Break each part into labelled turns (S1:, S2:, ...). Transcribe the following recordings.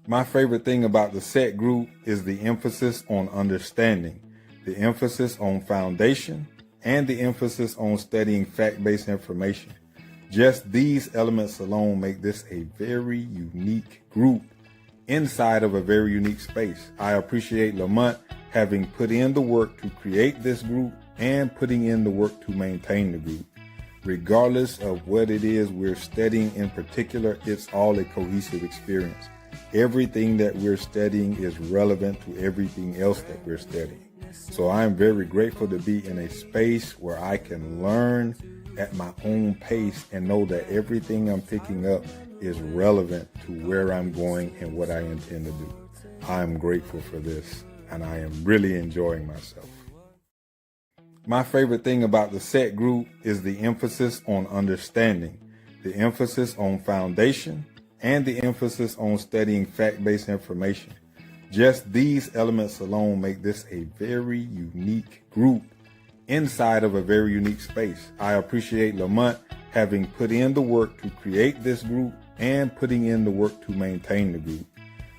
S1: My favorite thing about the SET group is the emphasis on understanding, the emphasis on foundation, and the emphasis on studying fact-based information. Just these elements alone make this a very unique group inside of a very unique space. I appreciate Lamont having put in the work to create this group and putting in the work to maintain the group. Regardless of what it is we're studying in particular, it's all a cohesive experience. Everything that we're studying is relevant to everything else that we're studying. So I'm very grateful to be in a space where I can learn at my own pace and know that everything I'm picking up is relevant to where I'm going and what I intend to do. I'm grateful for this, and I am really enjoying myself. My favorite thing about the SET group is the emphasis on understanding, the emphasis on foundation, and the emphasis on studying fact-based information. Just these elements alone make this a very unique group inside of a very unique space. I appreciate Lamont having put in the work to create this group and putting in the work to maintain the group.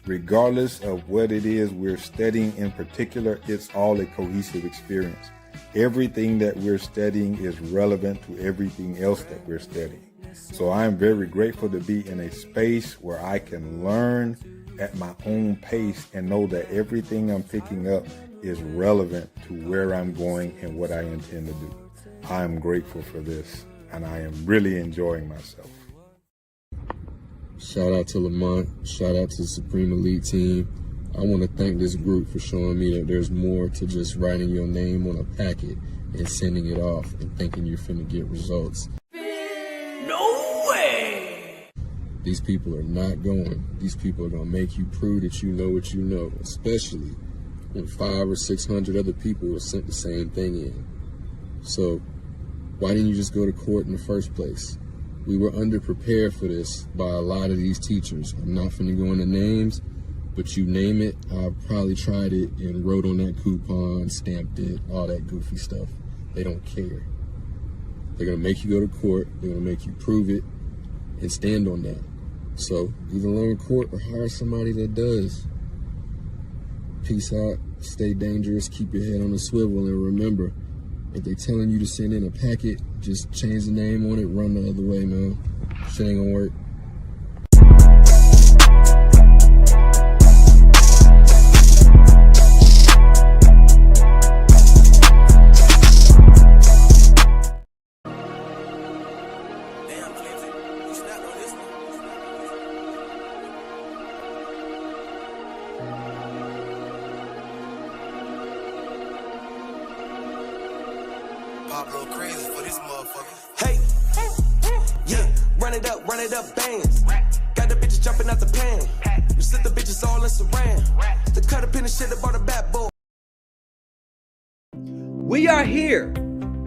S1: Regardless of what it is we're studying in particular, it's all a cohesive experience. Everything that we're studying is relevant to everything else that we're studying. So I'm very grateful to be in a space where I can learn at my own pace and know that everything I'm picking up is relevant to where I'm going and what I intend to do. I'm grateful for this, and I am really enjoying myself.
S2: Shout out to Lamont. Shout out to the Supreme Elite team. I want to thank this group for showing me that there's more to just writing your name on a packet and sending it off and thinking you're finna get results.
S3: No way!
S2: These people are not going. These people are going to make you prove that you know what you know, especially when 500 or 600 other people have sent the same thing in. So why didn't you just go to court in the first place? We were underprepared for this by a lot of these teachers. I'm not finna go into names, but you name it, I probably tried it and wrote on that coupon, stamped it, all that goofy stuff. They don't care. They're gonna make you go to court, they're gonna make you prove it and stand on that. So either learn court or hire somebody that does. Peace out, stay dangerous, keep your head on a swivel, and remember, if they're telling you to send in a packet, just change the name on it, run the other way, man. Shit ain't gonna work.
S4: Pablo crazy for this motherfucker.
S3: Hey, yeah, run it up, bands. Got the bitches jumping out the pan. You sit the bitches all in saran. The cut up in the shit about a bad boy.
S5: We are here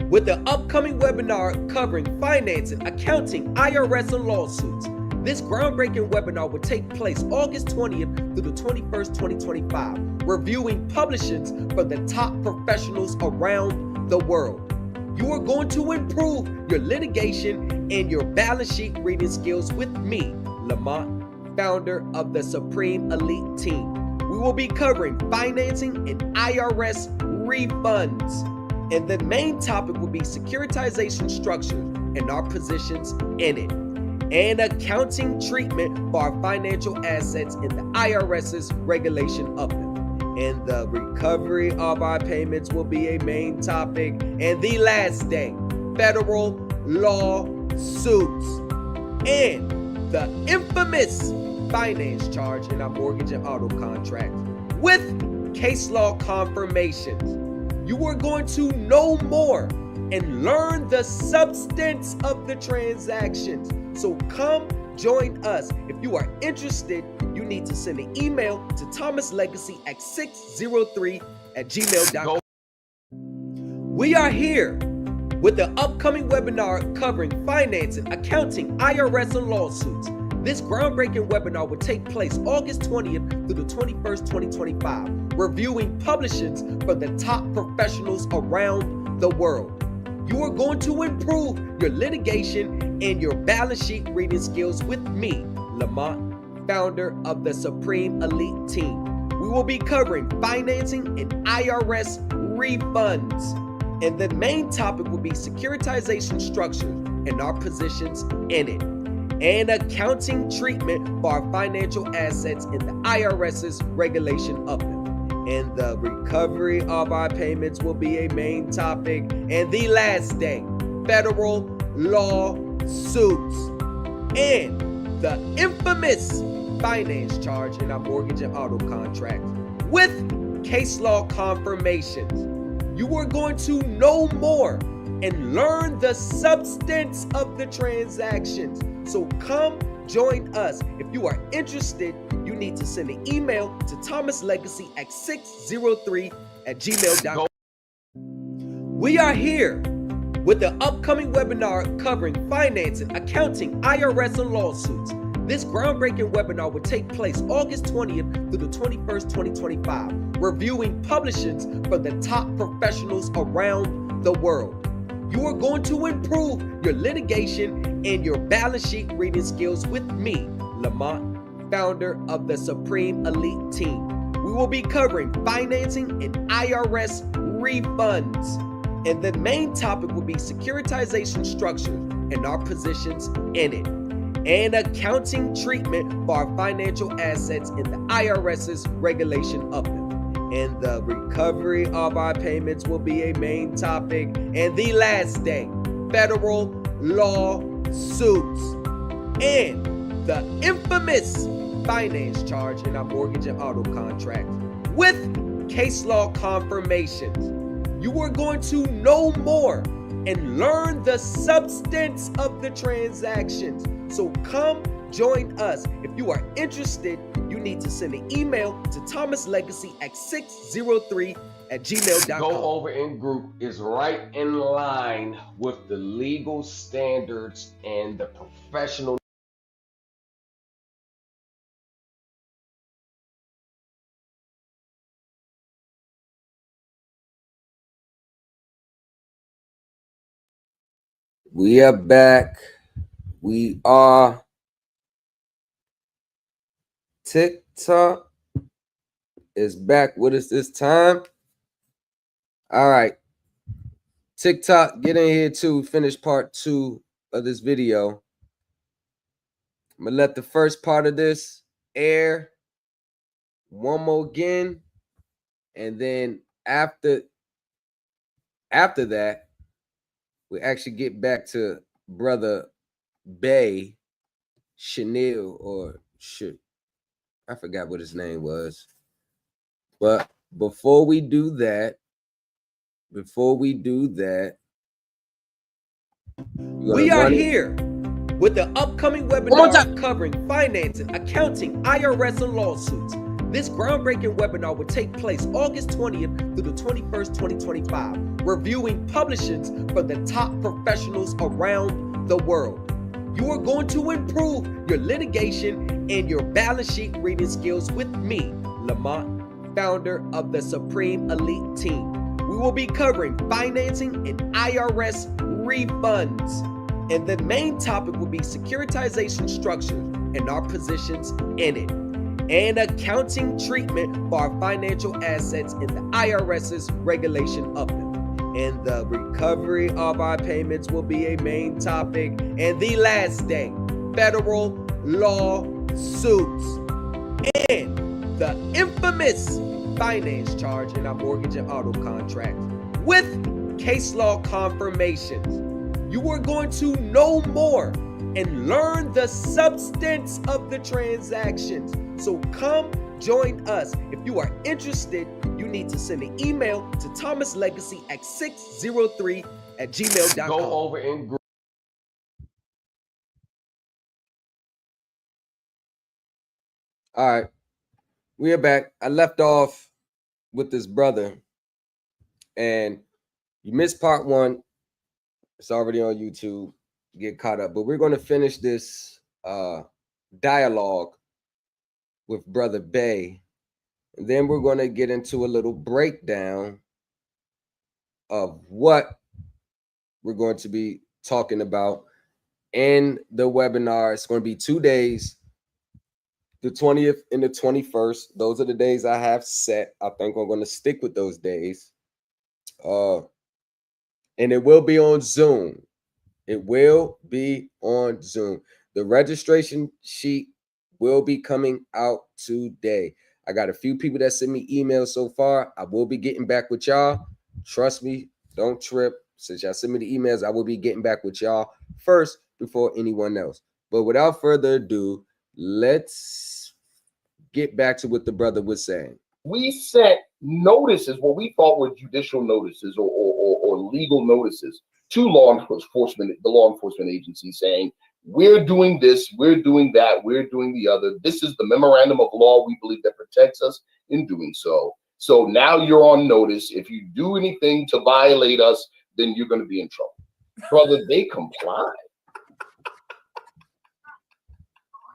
S5: with the upcoming webinar covering financing, accounting, IRS, and lawsuits. This groundbreaking webinar will take place August 20th through the 21st, 2025, reviewing publishings from the top professionals around the world. You are going to improve your litigation and your balance sheet reading skills with me, Lamont, founder of the Supreme Elite team. We will be covering financing and IRS refunds. And the main topic will be securitization structures and our positions in it, and accounting treatment for our financial assets and the IRS's regulation of them. And the recovery of our payments will be a main topic. And the last day, federal lawsuits and the infamous finance charge in our mortgage and auto contracts with case law confirmations. You are going to know more and learn the substance of the transactions. So come join us. If you are interested, you need to send an email to thomaslegacy@603@gmail.com. We are here with the upcoming webinar covering financing, accounting, IRS, and lawsuits. This groundbreaking webinar will take place August 20th through the 21st, 2025, reviewing publishings from the top professionals around the world. You are going to improve your litigation and your balance sheet reading skills with me, Lamont, founder of the Supreme Elite Team. We will be covering financing and IRS refunds. And the main topic will be securitization structures and our positions in it, and accounting treatment for our financial assets and the IRS's regulation of them. And the recovery of our payments will be a main topic. And the last day, federal lawsuits and the infamous finance charge in our mortgage and auto contracts with case law confirmations. You are going to know more and learn the substance of the transactions. So come join us. If you are interested, you need to send an email to thomaslegacy@603@gmail.com. We are here with the upcoming webinar covering financing, accounting, IRS, and lawsuits. This groundbreaking webinar will take place August 20th through the 21st, 2025, reviewing publishings from the top professionals around the world. You are going to improve your litigation and your balance sheet reading skills with me, Lamont, founder of the Supreme Elite Team. We will be covering financing and IRS refunds. And the main topic will be securitization structures and our positions in it, and accounting treatment for our financial assets and the IRS's regulation of them. And the recovery of our payments will be a main topic. And the last day, federal lawsuits and the infamous finance charge in our mortgage and auto contracts with case law confirmations. You are going to know more and learn the substance of the transactions. So come join us. If you are interested, you need to send an email to thomaslegacy@603@gmail.com.
S6: Go over in group is right in line with the legal standards and the professional.
S5: We are back. We are TikTok is back with us this time. All right. TikTok, get in here too. Finish part 2 of this video. I'm gonna let the first part of this air one more again, and then after that, we actually get back to Brother Bay Chanel, or shit, I forgot what his name was. But before we do that, we are here with the upcoming webinar covering financing, accounting, IRS, and lawsuits. This groundbreaking webinar will take place August 20th through the 21st, 2025, reviewing publishings from the top professionals around the world. You are going to improve your litigation and your balance sheet reading skills with me, Lamont, founder of the Supreme Elite Team. We will be covering financing and IRS refunds. And the main topic will be securitization structures and our positions in it, and accounting treatment for our financial assets and the IRS's regulation of them. And the recovery of our payments will be a main topic. And the last day, federal lawsuits and the infamous finance charge in our mortgage and auto contracts with case law confirmations. You are going to know more and learn the substance of the transactions. So come join us. If you are interested, you need to send an email to thomaslegacy@603@gmail.com.
S6: Go over in group.
S5: All right, we are back. I left off with this brother, and you missed part 1. It's already on YouTube. Get caught up. But we're going to finish this dialogue with Brother Bay. And then we're going to get into a little breakdown of what we're going to be talking about in the webinar. It's going to be 2 days.
S6: The 20th and the 21st. Those are the days I have set. I think I'm going to stick with those days. And it will be on Zoom. It will be on Zoom. The registration sheet will be coming out today. I got a few people that sent me emails so far. I will be getting back with y'all. Trust me, don't trip. Since y'all sent me the emails, I will be getting back with y'all first before anyone else. But without further ado, let's get back to what the brother was saying.
S7: We sent notices, what we thought were judicial notices or legal notices to law enforcement, the law enforcement agency, saying, we're doing this, we're doing that, we're doing the other. This is the memorandum of law we believe that protects us in doing so. So now you're on notice. If you do anything to violate us, then you're going to be in trouble. Brother, they comply.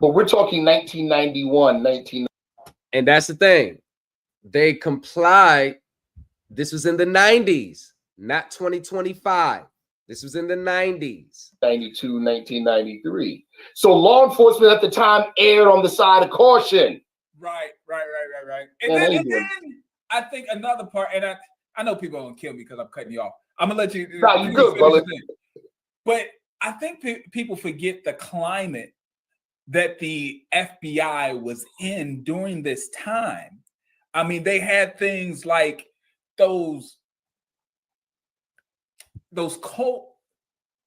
S7: But we're talking 1991,
S6: And that's the thing. They complied. This was in the 90s, not 2025. This was in the 90s.
S7: 92, 1993. So law enforcement at the time erred on the side of caution.
S8: Right. And then I think another part, and I know people are going to kill me because I'm cutting you off. I'm going to let you.
S7: Nah, you good, brother.
S8: But I think people forget the climate that the FBI was in during this time. I mean, they had things like those cult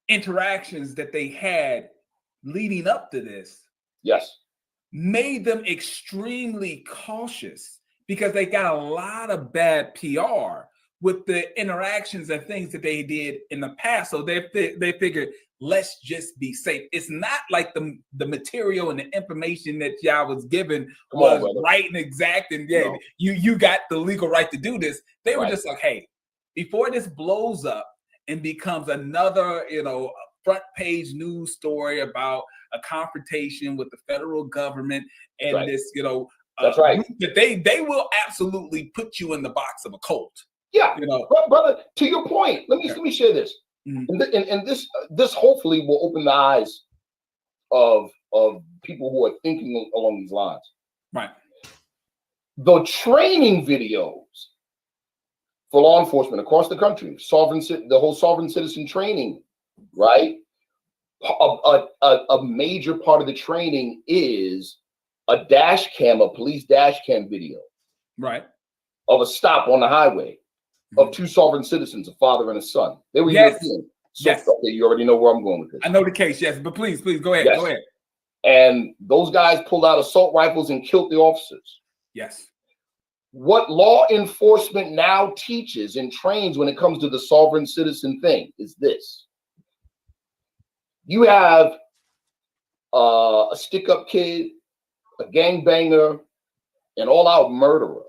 S8: interactions that they had leading up to this.
S7: Yes.
S8: Made them extremely cautious because they got a lot of bad PR with the interactions and things that they did in the past. So they figured, let's just be safe. It's not like the material and the information that y'all was given was right and exact. And yeah, no. you got the legal right to do this. They were just like, hey, before this blows up and becomes another, front page news story about a confrontation with the federal government and this,
S7: that's right.
S8: That they will absolutely put you in the box of a cult.
S7: Yeah, brother. To your point, let me share this, and this hopefully will open the eyes of people who are thinking along these lines.
S8: Right.
S7: The training videos for law enforcement across the country, the whole sovereign citizen training, right? A major part of the training is a police dash cam video,
S8: right,
S7: of a stop on the highway. Of two sovereign citizens, a father and a son. They were European. So, okay, you already know where I'm going with this.
S8: I know the case, yes, but please go ahead. Go ahead.
S7: And those guys pulled out assault rifles and killed the officers.
S8: Yes.
S7: What law enforcement now teaches and trains when it comes to the sovereign citizen thing is this. You have a stick-up kid, a gangbanger, an all-out murderer,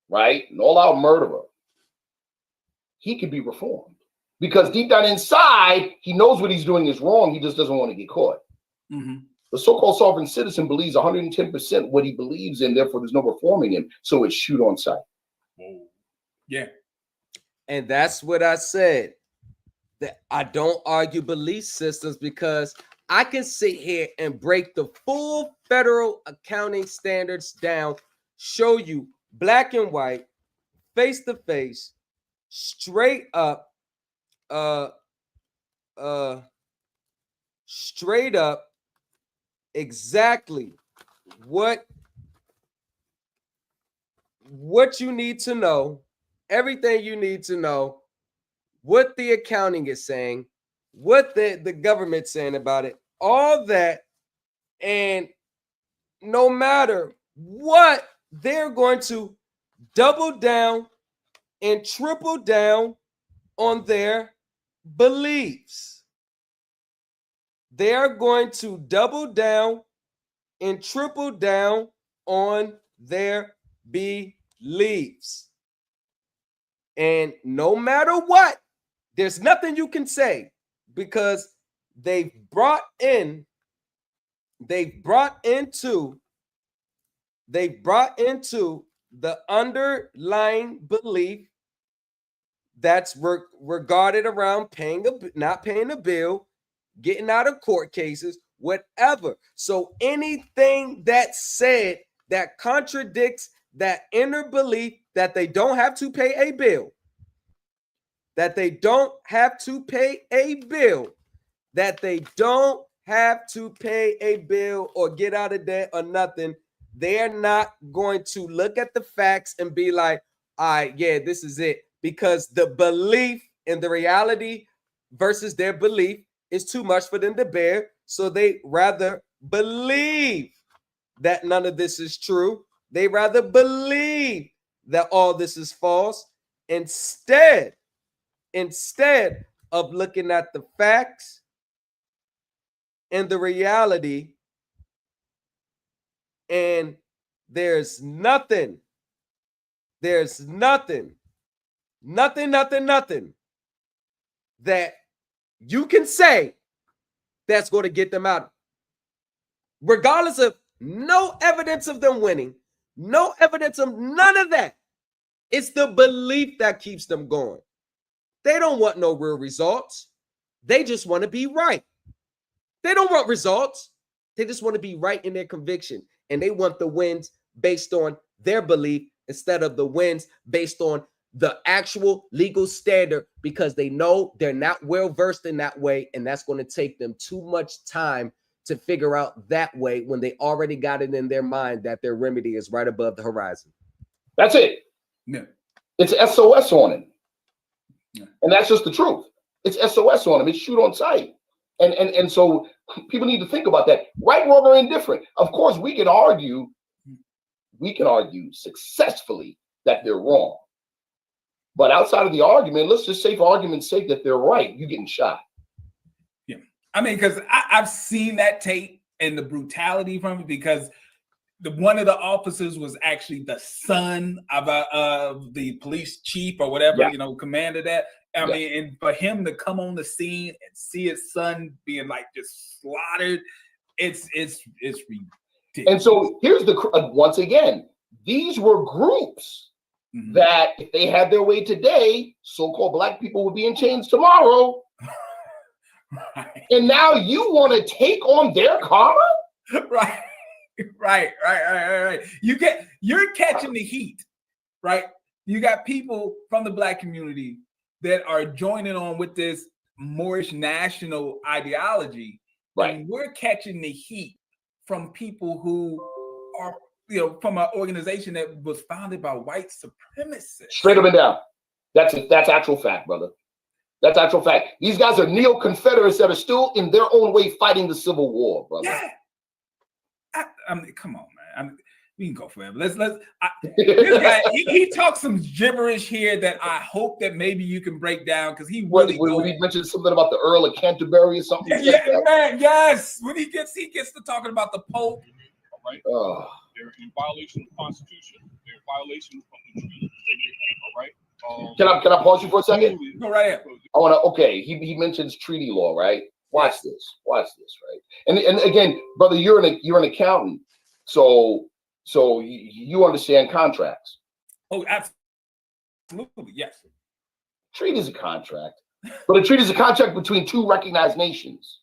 S7: right? An all-out murderer. He can be reformed because deep down inside, he knows what he's doing is wrong. He just doesn't want to get caught.
S8: Mm-hmm.
S7: The so-called sovereign citizen believes 110% what he believes in, therefore there's no reforming him. So it's shoot on sight.
S8: Whoa. Yeah.
S6: And that's what I said. That I don't argue belief systems because I can sit here and break the full federal accounting standards down, show you black and white, face to face, straight up, exactly what you need to know, everything you need to know, what the accounting is saying, what the government's saying about it, all that. And no matter what, they're going to double down and triple down on their beliefs. They are going to double down and triple down on their beliefs. And no matter what, there's nothing you can say because they've brought into the underlying belief that's regarded around not paying a bill, getting out of court cases, whatever. So anything that's said that contradicts that inner belief that they don't have to pay a bill, that they don't have to pay a bill, that they don't have to pay a bill or get out of debt or nothing, they're not going to look at the facts and be like, all right, yeah, this is it. Because the belief in the reality versus their belief is too much for them to bear. So they rather believe that none of this is true. They rather believe that all this is false instead of looking at the facts and the reality. And there's nothing that you can say that's going to get them out. Regardless of no evidence of them winning, no evidence of none of that. It's the belief that keeps them going. They don't want no real results. They just want to be right. They don't want results. They just want to be right in their conviction. And they want the wins based on their belief instead of the wins based on the actual legal standard, because they know they're not well versed in that way. And that's going to take them too much time to figure out that way when they already got it in their mind that their remedy is right above the horizon.
S7: That's it.
S8: Yeah.
S7: It's SOS on it.
S8: Yeah.
S7: And that's just the truth. It's SOS on them. It's shoot on sight. And so people need to think about that. Right, wrong, or indifferent. Of course, we can argue successfully that they're wrong. But outside of the argument, let's just say for argument's sake that they're right, you're getting shot.
S8: Yeah. I mean, because I've seen that tape and the brutality from it, because one of the officers was actually the son of the police chief or whatever, commander that. I mean, and for him to come on the scene and see his son being like just slaughtered, it's ridiculous.
S7: And so here's the once again, these were groups that if they had their way today, so-called black people would be in chains tomorrow.
S8: Right.
S7: And now you want to take on their karma?
S8: Right. You're catching the heat, right? You got people from the black community that are joining on with this Moorish national ideology.
S7: Right.
S8: And we're catching the heat from people who are, from an organization that was founded by white supremacists.
S7: Straight up and down. That's actual fact, brother. That's actual fact. These guys are neo-Confederates that are still in their own way fighting the Civil War, brother.
S8: Yeah. I mean, come on, man. We can go forever. This guy, he talks some gibberish here that I hope that maybe you can break down, because he really
S7: when he mentioned something about the Earl of Canterbury or something.
S8: Man, yes. When he gets to talking about the Pope.
S9: All right. They're in violation of the Constitution. They're in violation of the treaty. All right.
S7: Can I pause you for a second?
S8: Go right ahead.
S7: I want to. Okay, he mentions treaty law, right? Watch this, right? And again, brother, you're an accountant, so you understand contracts.
S8: Oh, absolutely, yes.
S7: Treaty is a contract, but a treaty is a contract between two recognized nations,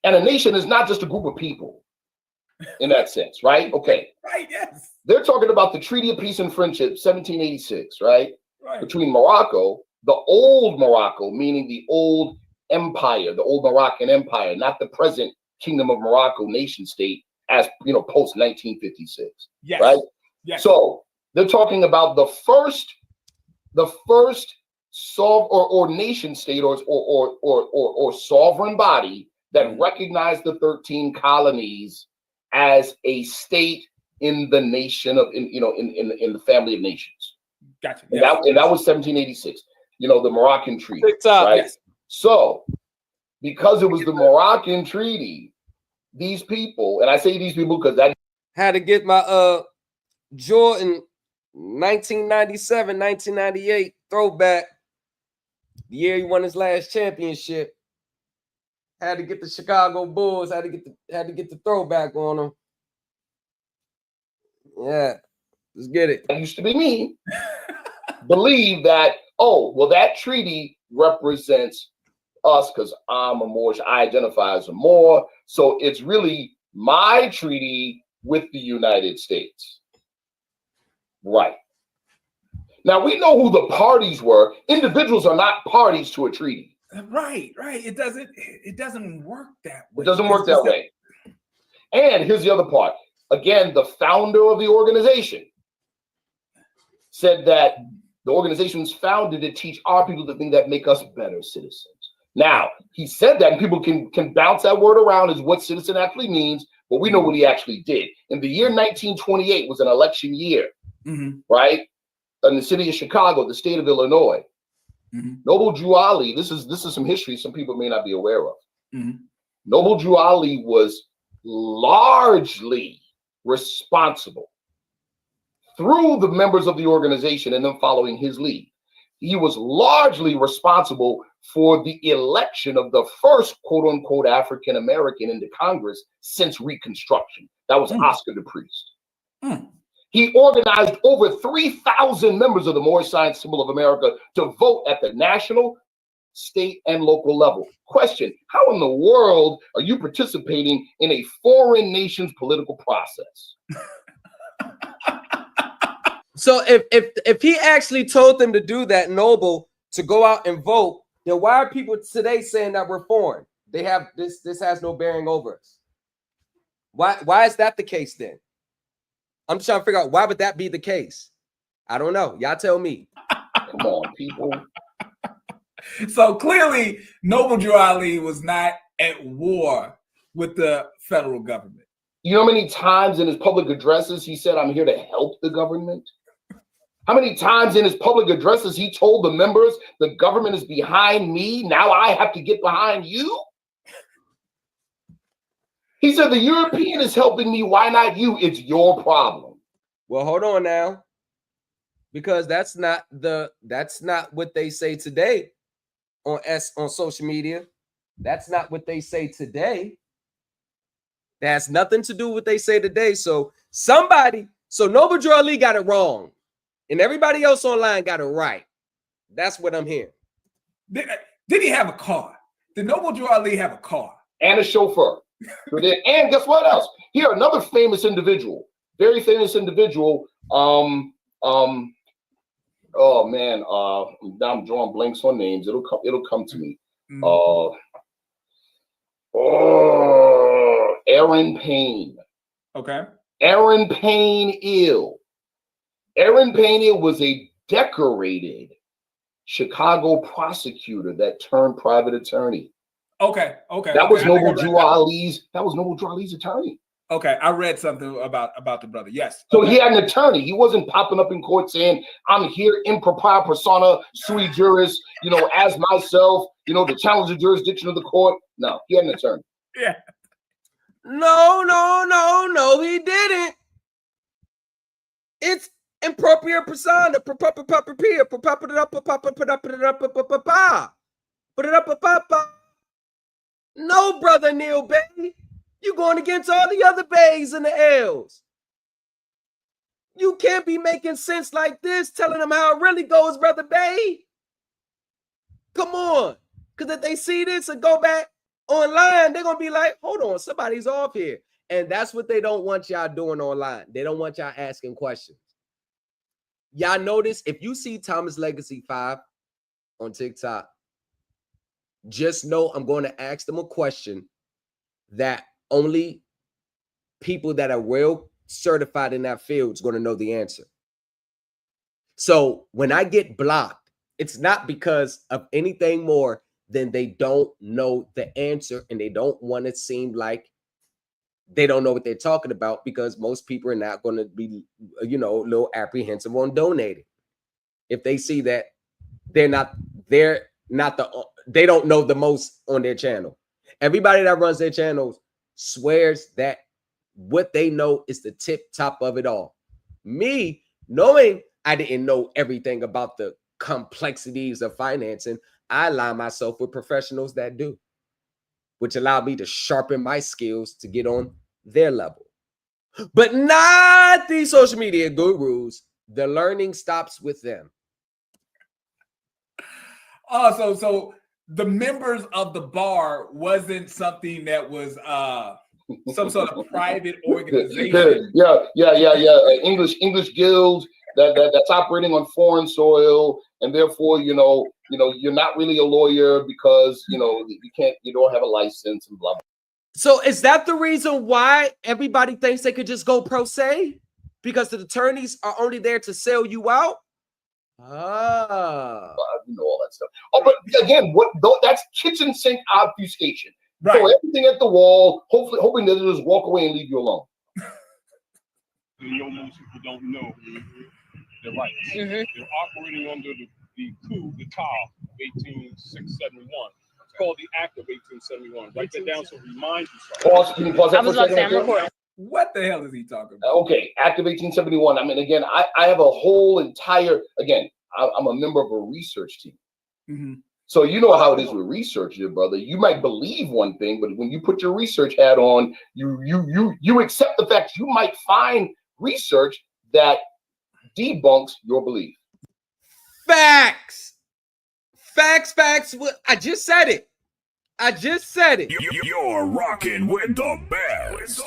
S7: and a nation is not just a group of people, in that sense, right? Okay.
S8: Right. Yes.
S7: They're talking about the Treaty of Peace and Friendship, 1786, right? Between Morocco, the old Morocco, meaning the old empire, the old Moroccan empire, not the present Kingdom of Morocco nation state, as post 1956.
S8: Yes.
S7: Right.
S8: Yes.
S7: So they're talking about the first nation state or sovereign body that recognized the 13 colonies as a state in the nation of in the family of nations.
S8: Gotcha.
S7: And that was 1786. The Moroccan Treaty. Right?
S8: Yes.
S7: So because it was the Moroccan Treaty, these people, and I say these people because I
S6: had to get my Jordan 1997, 1998 throwback. The year he won his last championship. Had to get the Chicago Bulls. Had to get the throwback on them. Yeah, let's get it.
S7: That used to be me. Believe that. Oh, well, that treaty represents us because I'm a Moorish. I identify as a Moor. So it's really my treaty with the United States. Right. Now we know who the parties were. Individuals are not parties to a treaty.
S8: Right. It doesn't work that way.
S7: It doesn't work that way. And here's the other part. Again, the founder of the organization said that the organization was founded to teach our people the things that make us better citizens. Now, he said that, and people can bounce that word around as what citizen actually means, but we know what he actually did. In the year 1928 was an election year, right? In the city of Chicago, the state of Illinois. Noble Drew Ali, this is some history some people may not be aware of. Noble Drew Ali was largely responsible through the members of the organization and them following his lead. He was largely responsible for the election of the first quote unquote African American into Congress since Reconstruction. That was Oscar the Priest. He organized over 3,000 members of the Moorish Science Symbol of America to vote at the national, state, and local level. Question: how in the world are you participating in a foreign nation's political process?
S6: So if he actually told them to do that, Noble, to go out and vote, then why are people today saying that we're foreign? They have this has no bearing over us. Why is that the case then? I'm just trying to figure out why would that be the case. I don't know. Y'all tell me.
S7: Come on, people.
S8: So clearly, Noble Drew Ali was not at war with the federal government.
S7: You know how many times in his public addresses he said, "I'm here to help the government"? How many times in his public addresses he told the members, "The government is behind me, now I have to get behind you"? He said, "The European is helping me, why not you? It's your problem."
S6: Well, hold on now, because that's not what they say today on social media. That's not what they say today. That has nothing to do with what they say today. So Noble Drew Ali got it wrong, and everybody else online got it right. That's what I'm hearing.
S8: Did he have a car? Did Noble Drew Ali have a car?
S7: And a chauffeur. And guess what else? Here, another famous individual, very famous individual. Oh man, now I'm drawing blanks on names. It'll come to me. Aaron Payne.
S8: Okay.
S7: Aaron Payne Ill. Aaron Payne Ill was a decorated Chicago prosecutor that turned private attorney.
S8: Okay.
S7: That was Noble Drew Ali's attorney.
S8: Okay, I read something about the brother. Yes.
S7: So he had an attorney. He wasn't popping up in court saying, "I'm here in propria persona, sui juris, as myself, to challenge the jurisdiction of the court." No, he had an attorney.
S8: Yeah.
S6: No, he didn't. It's impropria persona. No, brother Neil Bay. You going against all the other bays and the L's. You can't be making sense like this, telling them how it really goes, brother Bay. Come on. Because if they see this and go back online, they're going to be like, hold on, somebody's off here. And that's what they don't want y'all doing online. They don't want y'all asking questions. Y'all notice, if you see Thomas Legacy 5 on TikTok, just know I'm going to ask them a question that only people that are well certified in that field is going to know the answer. So when I get blocked, it's not because of anything more than they don't know the answer and they don't want to seem like they don't know what they're talking about, because most people are not going to be, a little apprehensive on donating. If they see that they don't know the most on their channel. Everybody that runs their channels swears that what they know is the tip top of it all. Me, knowing I didn't know everything about the complexities of financing, I align myself with professionals that do, which allowed me to sharpen my skills to get on their level. But not these social media gurus. The learning stops with them.
S8: Oh, so the members of the bar wasn't something that was some sort of private organization.
S7: English guild that's operating on foreign soil, and therefore, you're not really a lawyer because you don't have a license and blah blah.
S6: So is that the reason why everybody thinks they could just go pro se? Because the attorneys are only there to sell you out?
S7: All that stuff. Oh, but again, that's kitchen sink obfuscation.
S8: Right.
S7: Throw everything at the wall, hoping that they'll just walk away and leave you alone.
S9: Most people don't know their rights. They're operating under the coup d'etat of 18671. It's called the Act of 1871. Write that down so it reminds you.
S7: Pause. Can you pause that for a second?
S8: What the hell is he talking about?
S7: Okay, Act of 1871. I mean, again, I have a whole entire. Again, I'm a member of a research team.
S8: Mm-hmm.
S7: So you know how it is with research, dear brother. You might believe one thing, but when you put your research hat on, you accept the fact you might find research that debunks your belief.
S6: Facts. I just said it.
S10: You're rocking with the best.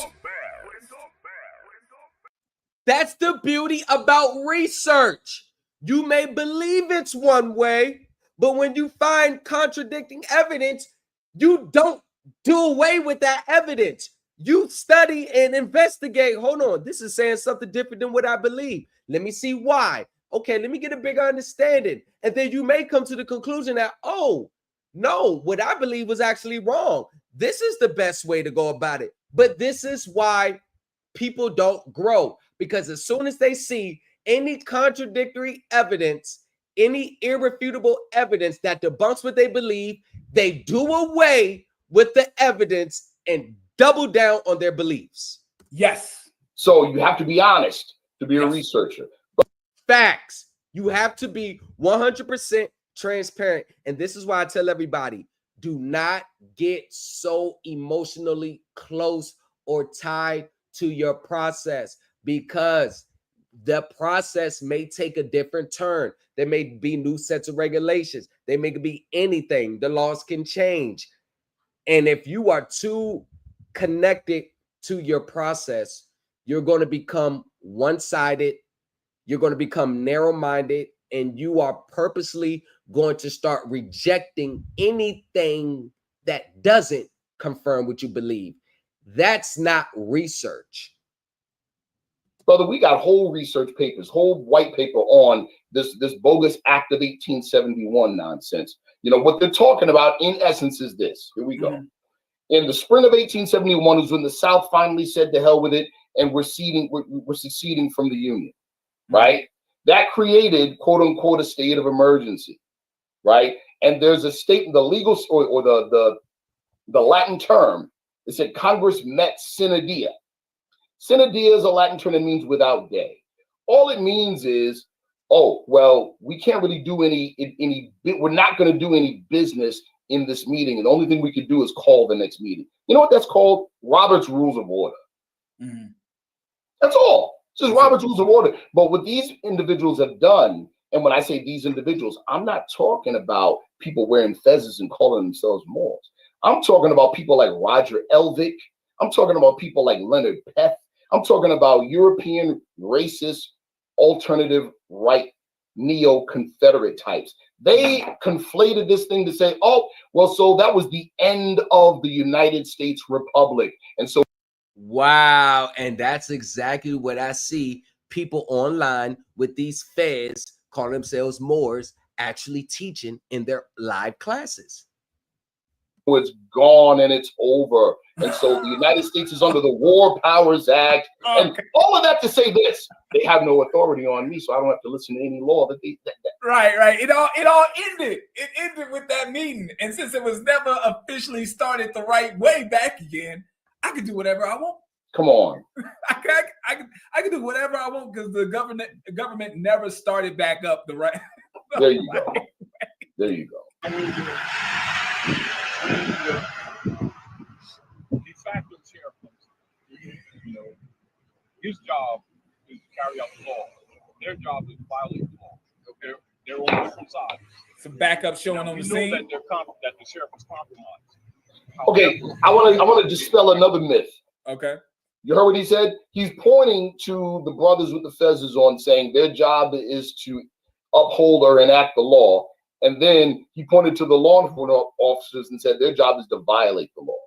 S6: That's the beauty about research. You may believe it's one way, but when you find contradicting evidence, you don't do away with that evidence. You study and investigate. Hold on, this is saying something different than what I believe. Let me see why. Okay, let me get a bigger understanding. And then you may come to the conclusion that, oh, no, what I believe was actually wrong. This is the best way to go about it. But this is why people don't grow, because as soon as they see any contradictory evidence, any irrefutable evidence that debunks what they believe, they do away with the evidence and double down on their beliefs.
S8: Yes.
S7: So you have to be honest to be a researcher.
S6: Facts. You have to be 100% transparent. And this is why I tell everybody, do not get so emotionally close or tied to your process, because the process may take a different turn. There may be new sets of regulations. They may be anything. The laws can change. And if you are too connected to your process, you're going to become one-sided. You're going to become narrow-minded, and you are purposely going to start rejecting anything that doesn't confirm what you believe. That's not research.
S7: Brother, we got whole research papers, whole white paper on this bogus Act of 1871 nonsense. What they're talking about in essence is this. Here we go.
S8: Mm-hmm.
S7: In the spring of 1871 is when the South finally said to hell with it, and we're seceding from the Union, right? That created, quote unquote, a state of emergency, right? And there's a state, the legal or the Latin term, it said Congress met sine die. Sine die is a Latin term that means without day. All it means is, oh, well, we can't really do we're not going to do any business in this meeting. And the only thing we could do is call the next meeting. You know what that's called? Robert's Rules of Order.
S8: Mm-hmm.
S7: That's all. It's just Robert's Rules of Order. But what these individuals have done, and when I say these individuals, I'm not talking about people wearing fezzes and calling themselves Moors. I'm talking about people like Roger Elvick. I'm talking about people like Leonard Peth. I'm talking about European racist, alternative right, neo-Confederate types. They conflated this thing to say, oh, well, so that was the end of the United States Republic. And so.
S6: Wow. And that's exactly what I see people online with these feds calling themselves Moors actually teaching in their live classes.
S7: It's gone and it's over. And so the United States is under the War Powers Act. And all of that to say this, they have no authority on me, so I don't have to listen to any law that they.
S8: Right. It all ended. It ended with that meeting. And since it was never officially started the right way back again, I could do whatever I want.
S7: Come on.
S8: I can do whatever I want because the government never started back up the right.
S7: There you go. There you go.
S9: De facto chairman, his job is to carry out the law. Their job is to violate the law. Okay, They're on different sides.
S8: Some backup showing
S9: Now,
S8: on
S9: we
S8: the
S9: know
S8: scene.
S9: that that the sheriff was compromised.
S7: Okay, I want to dispel another myth.
S8: Okay.
S7: You heard what he said? He's pointing to the brothers with the fezzes on, saying their job is to uphold or enact the law. And then he pointed to the law enforcement officers and said their job is to violate the law,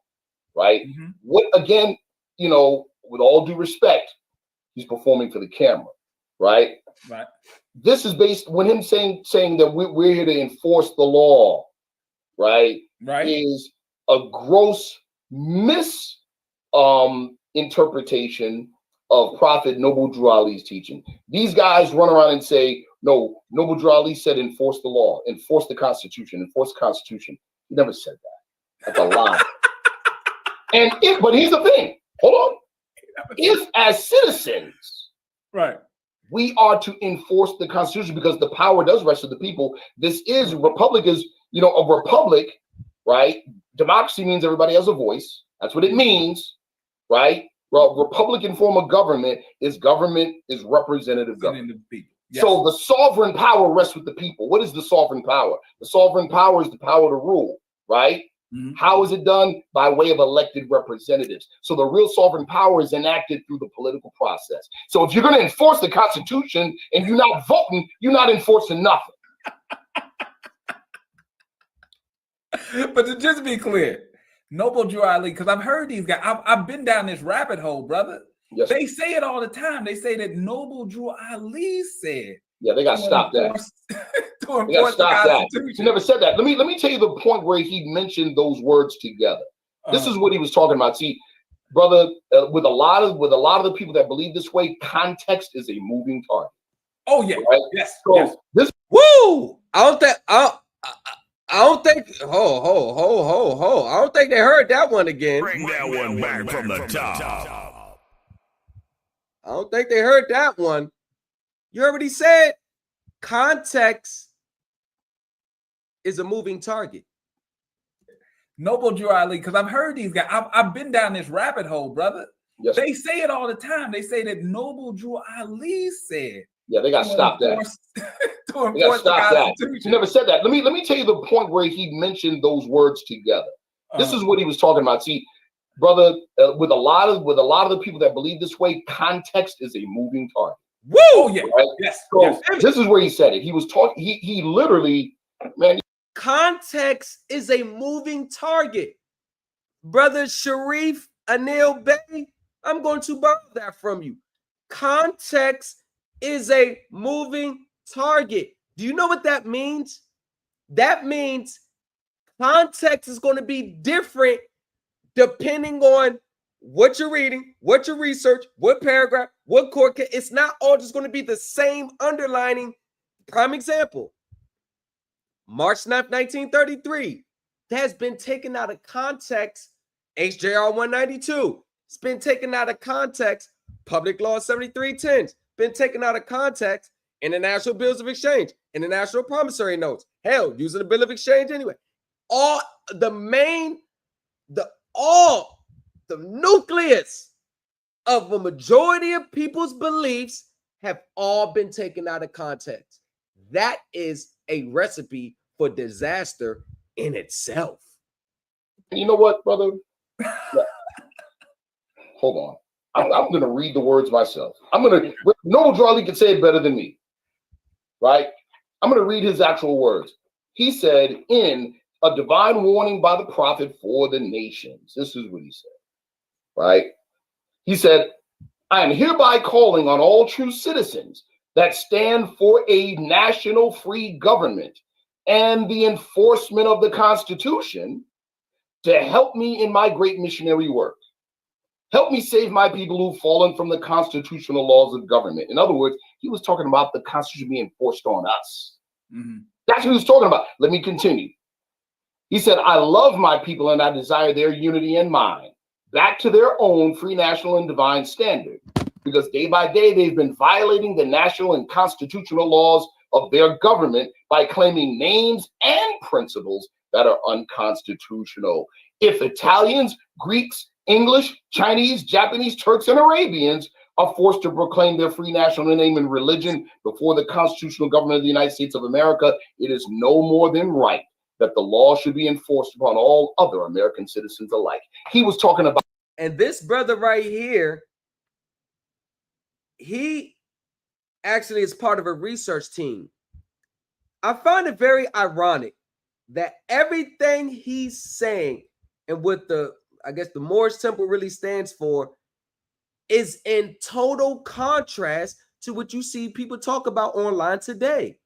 S7: right?
S8: Mm-hmm.
S7: What, again, you know, with all due respect, he's performing for the camera, right?
S8: Right.
S7: This is based when him saying that we're here to enforce the law, right?
S8: Right.
S7: Is a gross interpretation of Prophet Noble Drew Ali's teaching. These guys run around and say, no, Noble Drew Ali said enforce the law, enforce the Constitution, enforce the Constitution. He never said that. That's a lie. But here's the thing. Hold on. If as citizens,
S8: right,
S7: we are to enforce the Constitution because the power does rest with the people. This is republic is, you know, a republic, right? Democracy means everybody has a voice. That's what it means, right? Well, Republican form of government is representative government.
S8: Yes.
S7: So the sovereign power rests with the people. What is the sovereign power? The sovereign power is the power to rule, right?
S8: Mm-hmm.
S7: How is it done? By way of elected representatives. So the real sovereign power is enacted through the political process. So if you're going to enforce the Constitution and you're not voting, you're not enforcing nothing.
S8: But to just be clear, Noble Drew Ali, because I've heard these guys, I've been down this rabbit hole, brother.
S7: Yes.
S8: They say it all the time. They say that Noble Drew Ali said.
S7: Yeah, they got to stop that. They got to stop that. He never said that. Let me tell you the point where he mentioned those words together. This is what he was talking about. See, brother, with a lot of the people that believe this way, context is a moving target.
S8: Oh yeah,
S7: right?
S8: yes.
S7: So
S8: yes.
S7: This.
S6: Woo! I don't think. I don't think they heard that one again.
S10: Bring that one back from the top.
S6: I don't think they heard that one. You heard what he said? Context is a moving target.
S8: Noble Drew Ali, because I've heard these guys. I've been down this rabbit hole, brother.
S7: Yes.
S8: They say it all the time. They say that Noble Drew Ali said.
S7: Yeah, they got to stop that. They got to stop that. He never said that. Let me tell you the point where he mentioned those words together. This is what he was talking about. See, brother, with a lot of the people that believe this way, context is a moving target.
S6: Woo!
S8: Oh, yeah.
S7: Right?
S8: Yes.
S7: So
S8: yes.
S7: This is where he said it. He was talking. He literally, man.
S6: Context is a moving target. Brother Sharif Anil Bey, I'm going to borrow that from you. Context is a moving target. Do you know what that means? That means context is going to be different depending on what you're reading, what you research, what paragraph, what court case. It's not all just going to be the same underlining. Prime example, March 9th, 1933. That has been taken out of context. HJR 192. It's been taken out of context. Public Law 7310. Been taken out of context. International Bills of Exchange. International Promissory Notes. Hell, using the Bill of Exchange anyway. All the nucleus of a majority of people's beliefs have all been taken out of context. That is a recipe for disaster in itself.
S7: You know what, brother? Hold on. I'm going to read the words myself. Noble Drew Ali can say it better than me, right? I'm going to read his actual words. He said, in a divine warning by the prophet for the nations. This is what he said, right? He said, I am hereby calling on all true citizens that stand for a national free government and the enforcement of the Constitution to help me in my great missionary work. Help me save my people who've fallen from the constitutional laws of government. In other words, he was talking about the Constitution being forced on us.
S8: Mm-hmm.
S7: That's what he was talking about. Let me continue. He said, I love my people and I desire their unity and mine back to their own free national and divine standard, because day by day they've been violating the national and constitutional laws of their government by claiming names and principles that are unconstitutional. If Italians, Greeks, English, Chinese, Japanese, Turks, and Arabians are forced to proclaim their free national name and religion before the constitutional government of the United States of America, it is no more than right that the law should be enforced upon all other American citizens alike. He was talking about.
S6: And this brother right here, he actually is part of a research team. I find it very ironic that everything he's saying and what the, I guess, the Moorish Temple really stands for is in total contrast to what you see people talk about online today.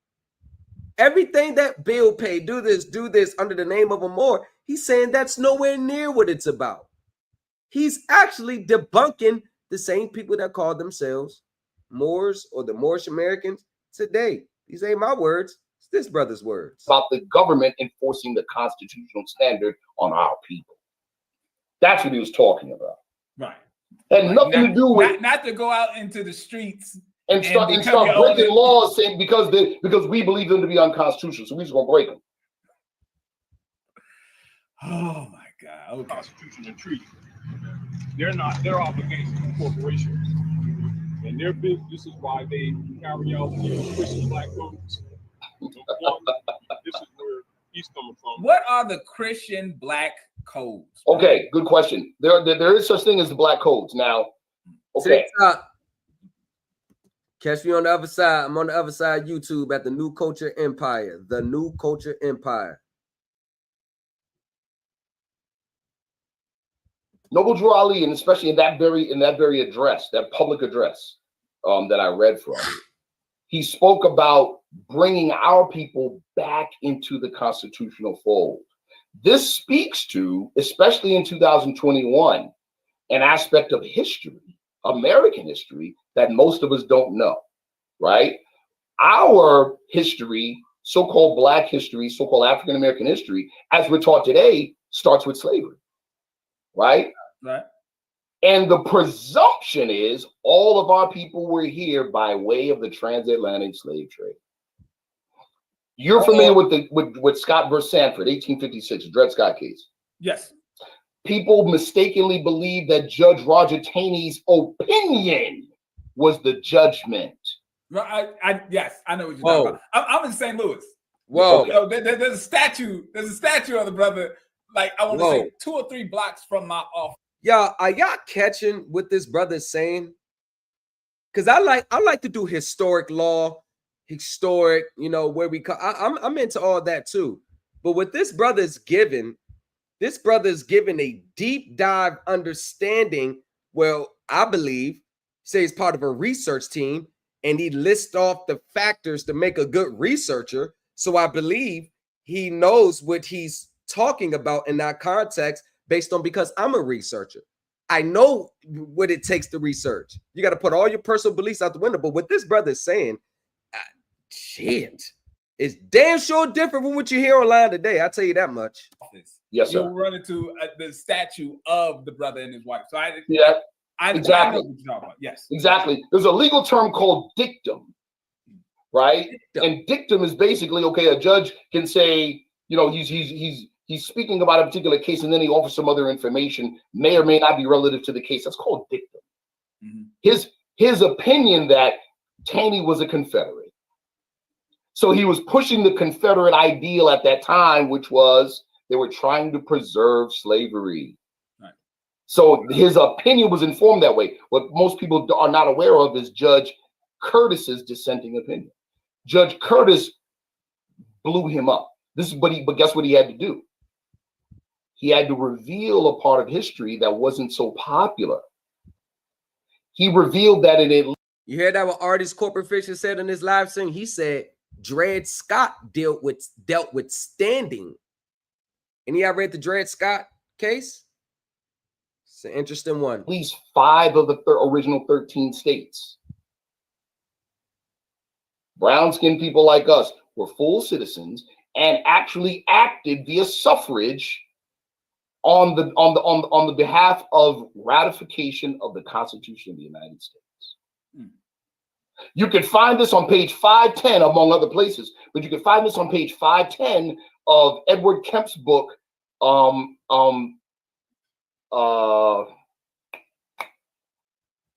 S6: Everything that Bill paid, do this under the name of a Moor, he's saying that's nowhere near what it's about. He's actually debunking the same people that call themselves Moors or the Moorish Americans today. These ain't my words. It's this brother's words.
S7: About the government enforcing the constitutional standard on our people. That's what he was talking about.
S8: Right.
S7: Had nothing to do with
S8: not to go out into the streets
S7: and start breaking laws saying because we believe them to be unconstitutional, so we're just gonna break them.
S8: Oh my God! Okay.
S9: Constitution and treaty. They're not their obligations to corporations, and their business. This is why they carry out Christian black codes. This is where he's coming from.
S8: What are the Christian black codes?
S7: Okay, good question. There is such thing as the black codes now. Okay.
S6: Catch me on the other side. I'm on the other side of YouTube at the New Culture Empire. The New Culture Empire.
S7: Noble Drew Ali, and especially in that very address, that public address that I read from, he spoke about bringing our people back into the constitutional fold. This speaks to, especially in 2021, an aspect of history, American history, that most of us don't know, right? Our history, so-called black history, so-called African-American history, as we're taught today, starts with slavery, right?
S8: Right.
S7: And the presumption is all of our people were here by way of the transatlantic slave trade. You're familiar with Scott versus Sanford, 1856, Dred Scott case.
S8: Yes.
S7: People mistakenly believe that Judge Roger Taney's opinion was the judgment.
S8: Yes, I know what you're talking about. I'm in St. Louis.
S6: Whoa.
S8: So there's a statue. There's a statue of the brother. Like I want to say 2 or 3 blocks from my office.
S6: Y'all, are y'all catching what this brother is saying? Because I like to do historic law, where we come. I'm into all that too. But what this brother is given a deep dive understanding. Well, I believe, say he's part of a research team, and he lists off the factors to make a good researcher. So I believe he knows what he's talking about in that context because I'm a researcher. I know what it takes to research. You got to put all your personal beliefs out the window. But what this brother is saying, it's damn sure different from what you hear online today. I'll tell you that much.
S7: Yes, sir.
S8: You'll run into the statue of the brother and his wife. So
S7: exactly.
S8: I know what you're talking about. Yes,
S7: exactly. There's a legal term called dictum, right? And dictum is basically, okay, a judge can say, he's speaking about a particular case, and then he offers some other information, may or may not be relative to the case. That's called dictum. Mm-hmm. His opinion that Taney was a Confederate. So he was pushing the Confederate ideal at that time, which was they were trying to preserve slavery. Right. So his opinion was informed that way. What most people are not aware of is Judge Curtis's dissenting opinion. Judge Curtis blew him up. But guess what he had to do? He had to reveal a part of history that wasn't so popular. He revealed that You
S6: heard that what Artist Corporate Fiction said in his live stream? He said Dred Scott dealt with standing. And y'all read the Dred Scott case? It's an interesting one.
S7: At least 5 of the original 13 states. Brown-skinned people like us were full citizens and actually acted via suffrage on the behalf of ratification of the Constitution of the United States. You can find this on page 510, among other places, but you can find this on page 510 of Edward Kemp's book,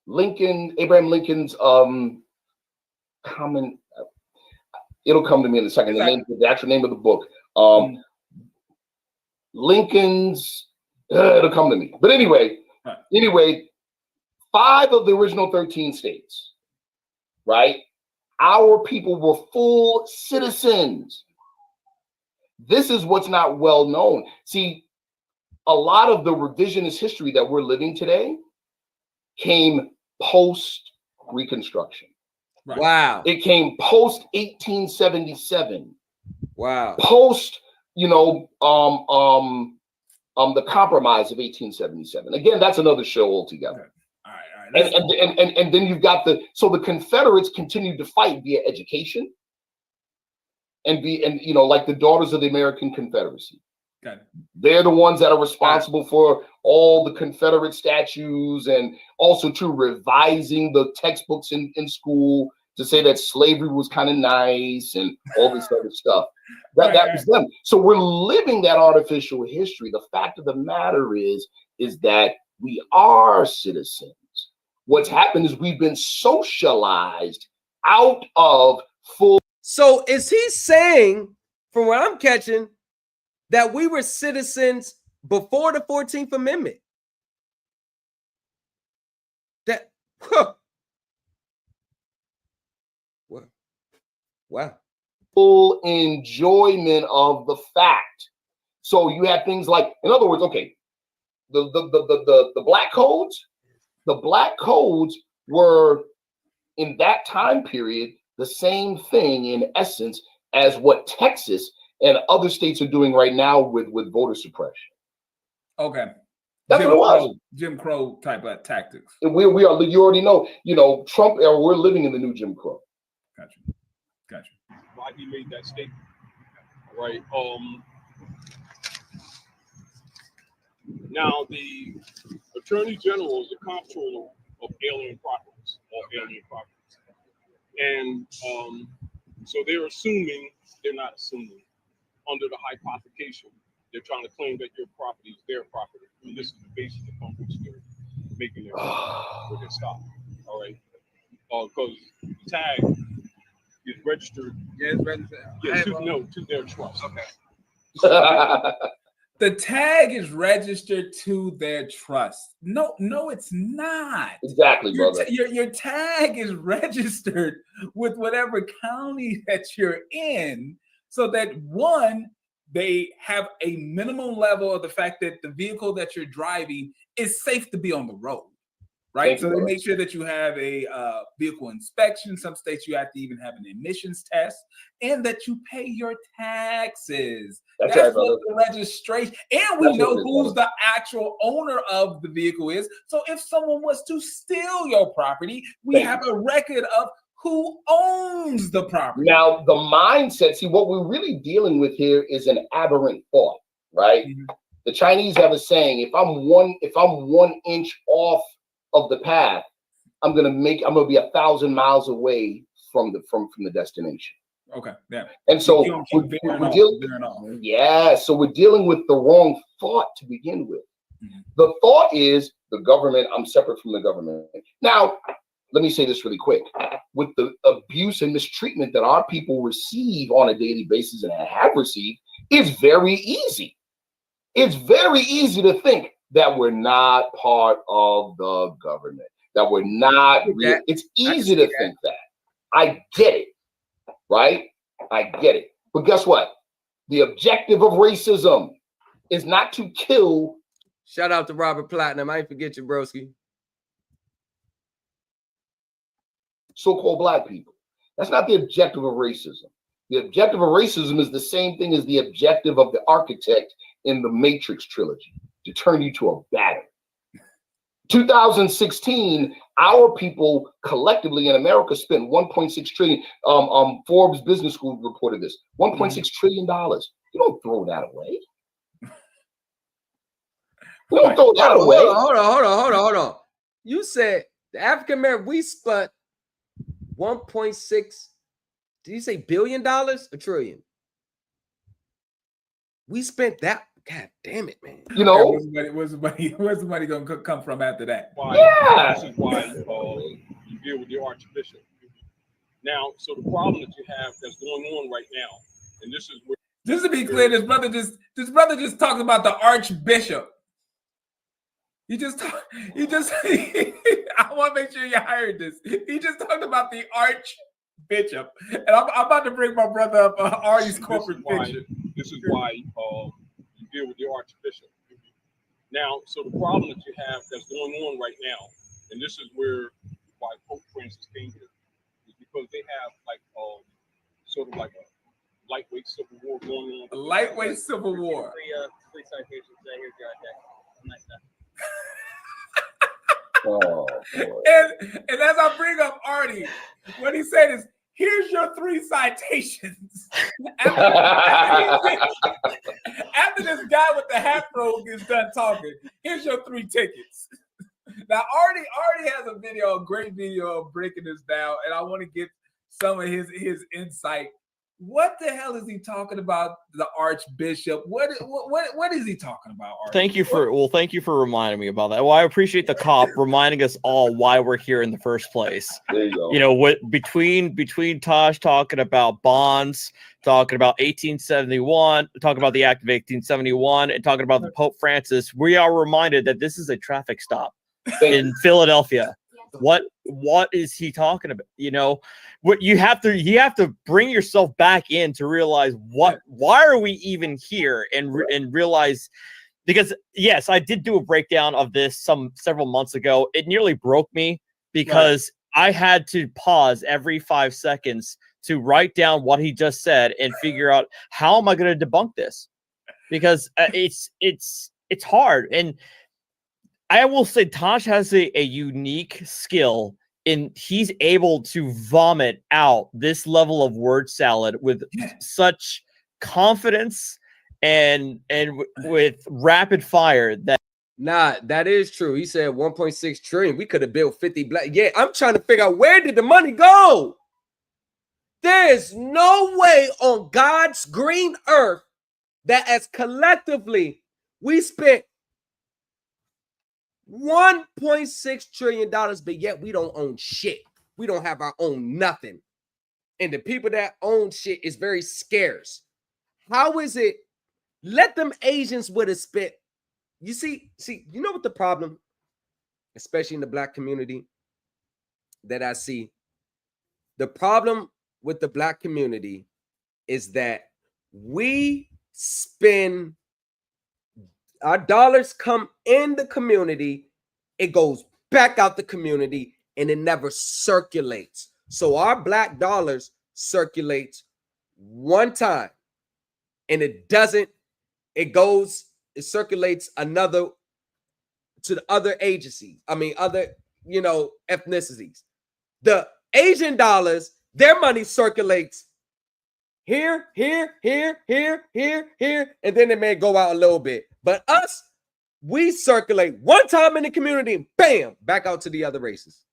S7: Abraham Lincoln's common. It'll come to me in a second. The actual name of the book. Lincoln's. It'll come to me. But anyway, 5 of the original 13 states, right? Our people were full citizens. This is what's not well known. See, a lot of the revisionist history that we're living today came post Reconstruction.
S6: Right. Wow.
S7: It came post 1877.
S6: Wow.
S7: Post, the Compromise of 1877. Again, that's another show altogether.
S8: All right.
S7: And then you've got the Confederates continued to fight via education and like the Daughters of the American Confederacy.
S8: Got it.
S7: They're the ones that are responsible for all the Confederate statues and also to revising the textbooks in school to say that slavery was kind of nice and all this other stuff. That was them. So we're living that artificial history. The fact of the matter is that we are citizens. What's happened is we've been socialized out of full.
S6: So is he saying, from what I'm catching, that we were citizens before the 14th Amendment? That, wow.
S7: Full enjoyment of the fact. So you had things like, in other words, okay, the black codes. The black codes were in that time period the same thing in essence as what Texas and other states are doing right now with voter suppression.
S8: Okay.
S7: That's what it was.
S8: Jim Crow type of tactics.
S7: And we are, you already know, Trump era, we're living in the new Jim Crow.
S8: Gotcha.
S9: Why he made that statement, right? Now the Attorney General is the comptroller of alien properties, and so they're not assuming, under the hypothecation, they're trying to claim that your property is their property. And this is the basis upon which they're making their stop. All right, because the tag is registered.
S8: Yeah, it's registered.
S9: Yeah, to their trust. Okay.
S8: The tag is registered to their trust. No, it's not.
S7: Exactly, brother.
S8: Your tag is registered with whatever county that you're in, so that one, they have a minimum level of the fact that the vehicle that you're driving is safe to be on the road. Right. So they make sure that you have a vehicle inspection. Some states you have to even have an emissions test, and that you pay your taxes. That's right, what the registration. And we know who's the actual owner of the vehicle is. So if someone was to steal your property, we have a record of who owns the property.
S7: Now, the mindset, see, what we're really dealing with here is an aberrant thought, right? Mm-hmm. The Chinese have a saying, if I'm 1 inch off of the path, I'm gonna be 1,000 miles away from the destination.
S8: Okay, yeah.
S7: And so we're dealing with the wrong thought to begin with. Mm-hmm. The thought is the government. I'm separate from the government. Now, let me say this really quick. With the abuse and mistreatment that our people receive on a daily basis and have received, it's very easy. It's very easy to think that we're not part of the government, that we're not real. It's easy to think that. I get it, right? I get it. But guess what? The objective of racism is not to kill.
S6: Shout out to Robert Platinum. I ain't forget you, broski.
S7: So-called black people. That's not the objective of racism. The objective of racism is the same thing as the objective of the architect in the Matrix trilogy, to turn you to a batter. 2016, our people collectively in America spent 1.6 trillion. Forbes Business School reported this. $1.6 trillion. You don't throw that away. We don't throw that away.
S6: Hold on. You said the African American, we spent 1.6. Did you say $1 billion or trillion? We spent that God damn it, man.
S7: You know,
S8: Where's the money going to come from after that?
S9: Why,
S7: Yeah.
S9: This is why you deal with the Archbishop. Now, so the problem that you have that's going on right now, and this is where,
S8: Just to be clear, this brother just talked about the Archbishop. I want to make sure you heard this. He just talked about the Archbishop, and I'm about to bring my brother up Ari's corporate picture.
S9: This is why you deal with the Archbishop. Now, so the problem that you have that's going on right now, and this is why Pope Francis came here, is because they have like sort of like a lightweight civil war going on.
S8: A lightweight civil war.
S11: Free citations. Here's your attack. Nice stuff.
S7: Oh,
S8: and as I bring up Artie, what he said is, here's your 3 citations. After this guy with the hat robe gets done talking, here's your 3 tickets. Now, Artie has a great video of breaking this down, and I want to get some of his insight. What the hell is he talking about? The Archbishop? What is he talking about, Artie?
S12: Thank you for reminding me about that. Well, I appreciate the cop reminding us all why we're here in the first place.
S7: there you go.
S12: You know, what between Tosh talking about bonds, talking about 1871, talking about the Act of 1871, and talking about the Pope Francis, we are reminded that this is a traffic stop in Philadelphia. What is he talking about? You know, what you have to bring yourself back in to realize why are we even here and realize, because yes, I did do a breakdown of this several months ago. It nearly broke me because I had to pause every 5 seconds to write down what he just said and figure out how am I going to debunk this, because it's hard. And I will say Tosh has a unique skill in he's able to vomit out this level of word salad with such confidence and with rapid fire that.
S6: Nah, that is true. He said 1.6 trillion. We could have built 50 black. Yeah, I'm trying to figure out, where did the money go? There is no way on God's green earth that as collectively we spent $1.6 trillion, but yet we don't own shit. We don't have our own nothing. And the people that own shit is very scarce. How is it? Let them Asians would have spent. You see, you know what the problem, especially in the black community, that I see? The problem with the black community is that we spend, our dollars come in the community, it goes back out the community, and it never circulates. So our black dollars circulates one time, and it circulates another to the other agencies. I mean, other, ethnicities. The Asian dollars, their money circulates here, and then it may go out a little bit. But us, we circulate one time in the community and bam, back out to the other races.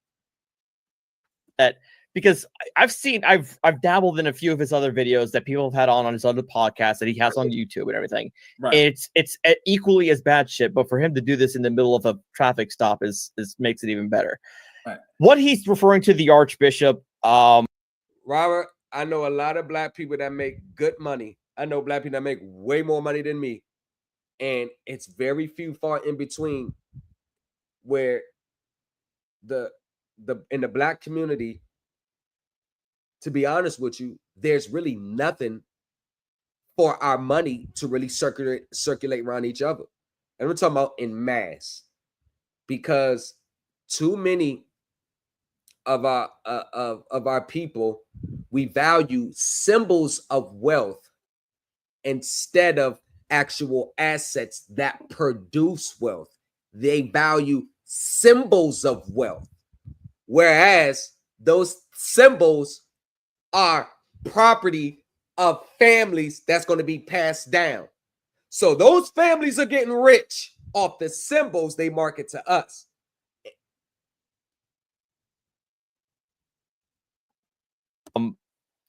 S12: Because I've dabbled in a few of his other videos that people have had on his other podcasts that he has on YouTube and everything.
S8: Right.
S12: It's equally as bad shit, but for him to do this in the middle of a traffic stop is makes it even better.
S8: Right.
S12: What he's referring to the Archbishop,
S6: Robert, I know a lot of black people that make good money. I know black people that make way more money than me. And it's very few far in between where in the black community, to be honest with you, there's really nothing for our money to really circulate around each other. And we're talking about in mass, because too many of our people, we value symbols of wealth instead of actual assets that produce wealth. They value symbols of wealth, whereas those symbols are property of families that's going to be passed down. So those families are getting rich off the symbols they market to us.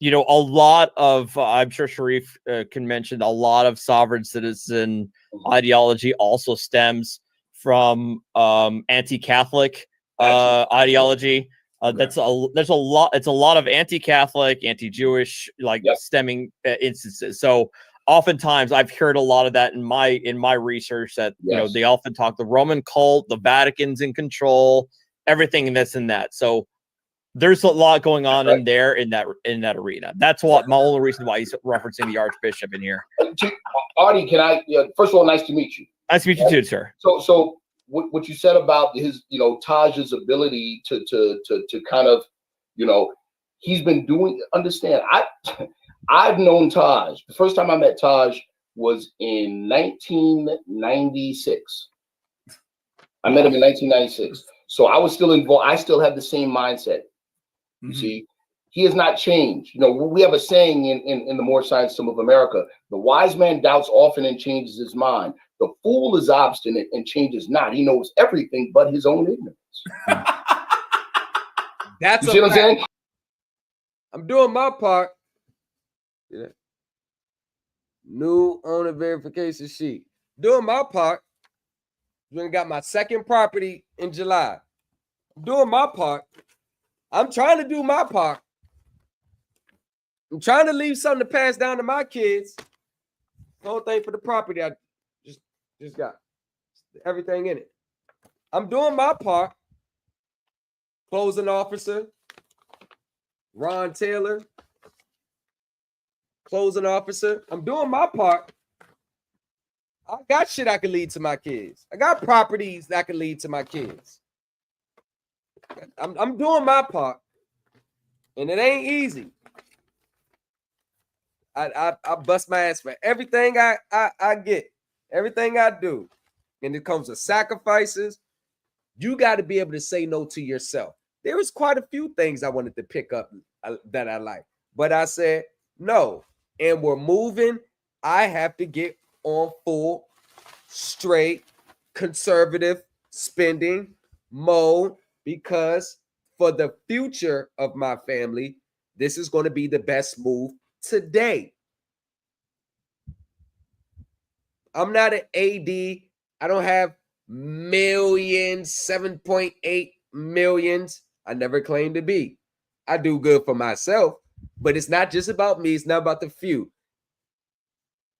S12: you know, a lot of, I'm sure Sharif can mention, a lot of sovereign citizen ideology also stems from anti-Catholic ideology. There's a lot. It's a lot of anti-Catholic, anti-Jewish, like stemming instances. So oftentimes, I've heard a lot of that in my research. That you know, they often talk the Roman cult, the Vatican's in control, everything and this and that. So there's a lot going on in there in that arena. That's what my only reason why he's referencing the Archbishop in here.
S7: Artie, can I? First of all, nice to meet you.
S12: Nice to meet you too, sir.
S7: So what you said about his, you know, Taj's ability to kind of, you know, he's been doing. Understand? I've known Taj. The first time I met Taj was in 1996. I met him in 1996. So I was still involved. I still have the same mindset. You see, he has not changed. You know, we have a saying in the More Science System of America: the wise man doubts often and changes his mind. The fool is obstinate and changes not. He knows everything but his own ignorance.
S6: That's
S7: you see what I'm saying?
S6: I'm doing my part. Yeah. New owner verification sheet. Doing my part. I got my second property in July. I'm doing my part. I'm trying to do my part. I'm trying to leave something to pass down to my kids. The whole thing for the property I just got. Everything in it. I'm doing my part. Closing officer. Ron Taylor. Closing officer. I'm doing my part. I got shit I can lead to my kids. I got properties that I can lead to my kids. I'm doing my part, and it ain't easy. I bust my ass for everything I get, everything I do, and it comes with sacrifices. You got to be able to say no to yourself. There was quite a few things I wanted to pick up that I like, but I said no, and we're moving. I have to get on full, straight, conservative spending mode. Because for the future of my family, this is going to be the best move today. I'm not an AD. I don't have millions, 7.8 millions. I never claimed to be. I do good for myself, but it's not just about me. It's not about the few.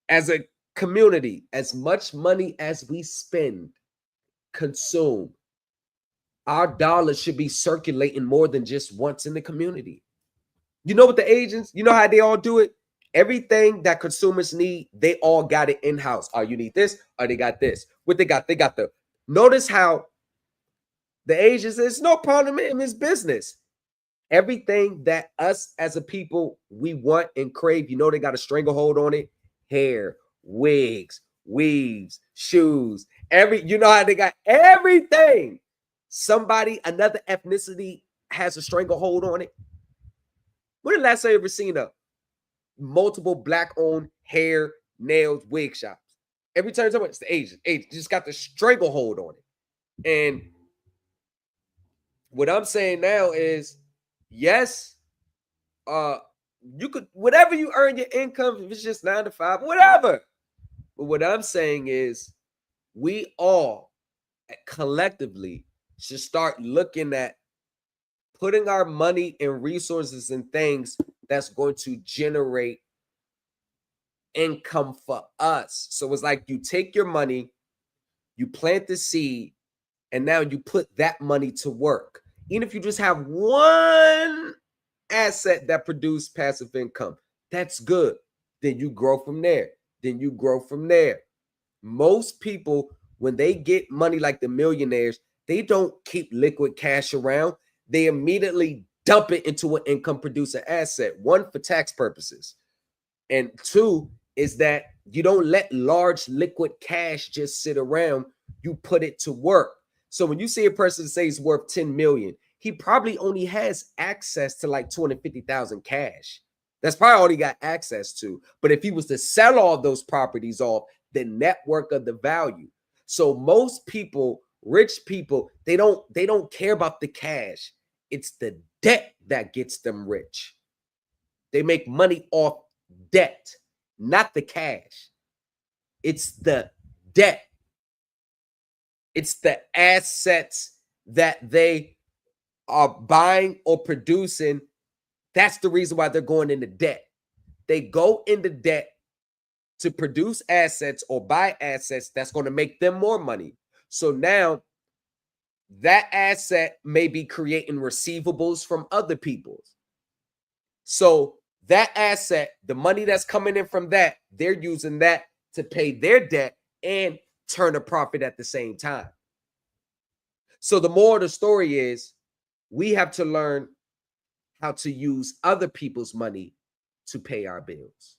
S6: As a community, as much money as we spend, consume, our dollars should be circulating more than just once in the community. You know what the agents, you know how they all do it? Everything that consumers need, they all got it in-house. Oh, you need this, or they got this. What they got the. Notice how the agents, it's no problem in his business. Everything that us as a people, we want and crave, you know they got a stranglehold on it. Hair, wigs, weaves, shoes, you know how they got everything. Somebody, another ethnicity has a stranglehold on it. When the last time you ever seen a multiple black-owned hair, nails, wig shops? Every time it's the Asian just got the stranglehold on it. And what I'm saying now is, yes, you could, whatever you earn your income, if it's just 9 to 5, whatever. But what I'm saying is, we all collectively should start looking at putting our money and resources in things that's going to generate income for us. So it's like you take your money, you plant the seed, and now you put that money to work. Even if you just have one asset that produces passive income, that's good. Then you grow from there. Then you grow from there. Most people, when they get money like the millionaires, they don't keep liquid cash around. They immediately dump it into an income producing asset. One, for tax purposes. And two, is that you don't let large liquid cash just sit around. You put it to work. So when you see a person say he's worth 10 million, he probably only has access to like 250,000 cash. That's probably all he got access to. But if he was to sell all those properties off, the network of the value. So most people, rich people, they don't care about the cash. It's the debt that gets them rich.
S5: They make money off debt, not the cash. It's the debt. It's the assets that they are buying or producing. That's the reason why they're going into debt. They go into debt to produce assets or buy assets that's going to make them more money. So now that asset may be creating receivables from other people. So that asset, the money that's coming in from that, they're using that to pay their debt and turn a profit at the same time. So the moral of the story is we have to learn how to use other people's money to pay our bills.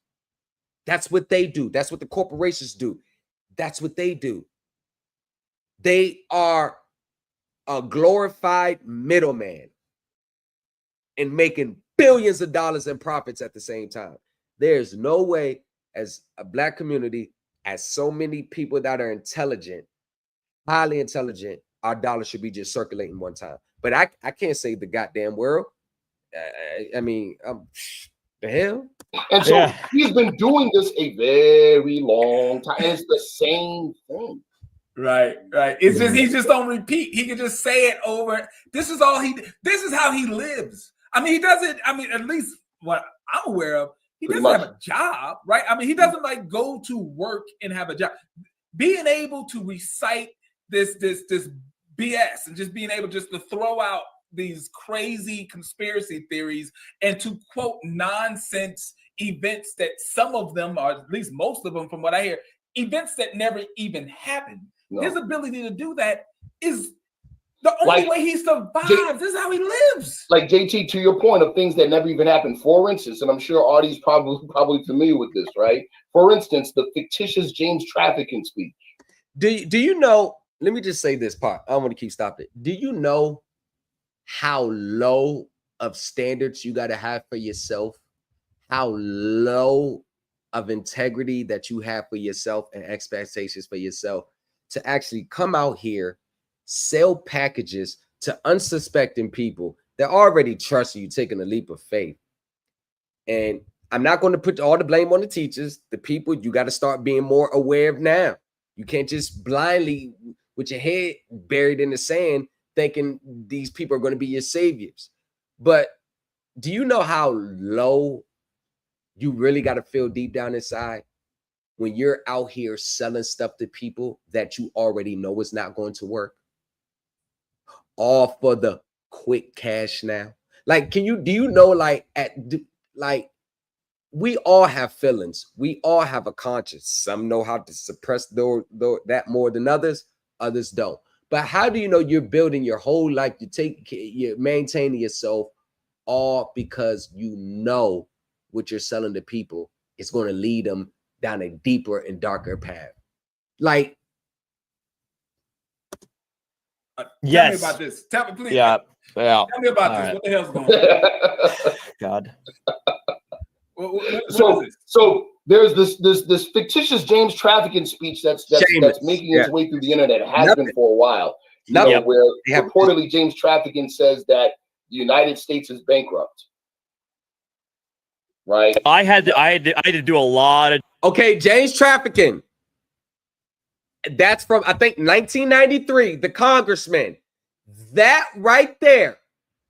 S5: That's what they do. That's what the corporations do. That's what they do. They are a glorified middleman and making billions of dollars in profits at the same time. There's no way, as a Black community, as so many people that are intelligent, highly intelligent, our dollar should be just circulating one time. But I can't save the goddamn world. I mean, the hell?
S7: And so he's been doing this a very long time. And it's the same thing.
S8: Right. It's just he's just on repeat. He can just say it over. This is how he lives. I mean, he doesn't, at least what I'm aware of, he doesn't have a job, right? I mean, he doesn't like go to work and have a job. Being able to recite this BS and just being able just to throw out these crazy conspiracy theories and to quote nonsense events that some of them, or at least most of them from what I hear, events that never even happened. No. His ability to do that is the only way he survives. This is how he lives.
S7: Like JT, to your point of things that never even happened. For instance, and I'm sure Artie's probably familiar with this, right? For instance, the fictitious James trafficking speech.
S5: Do you know? Let me just say this part. I don't want to keep stopping. Do you know how low of standards you got to have for yourself? How low of integrity that you have for yourself and expectations for yourself to actually come out here, sell packages to unsuspecting people that already trust you, taking a leap of faith. And I'm not going to put all the blame on the teachers, the people. You got to start being more aware of now. You can't just blindly, with your head buried in the sand, thinking these people are going to be your saviors. But do you know how low you really got to feel deep down inside when you're out here selling stuff to people that you already know is not going to work? All for the quick cash now. Like, do you know, like, we all have feelings. We all have a conscience. Some know how to suppress that more than others. Others don't. But how do you know you're building your whole life? You're maintaining yourself all because you know what you're selling to people is going to lead them down a deeper and darker path. Like,
S8: tell me about this. Tell me, please.
S12: Yeah.
S8: Tell me about this. Right. What the hell's going on?
S12: God.
S7: So there's this fictitious James trafficking speech that's making its way through the internet. It has been for a while. Where reportedly James trafficking says that the United States is bankrupt. Right.
S12: I had to do a lot of.
S5: Okay, James trafficking. That's from, I think, 1993. The congressman. That right there.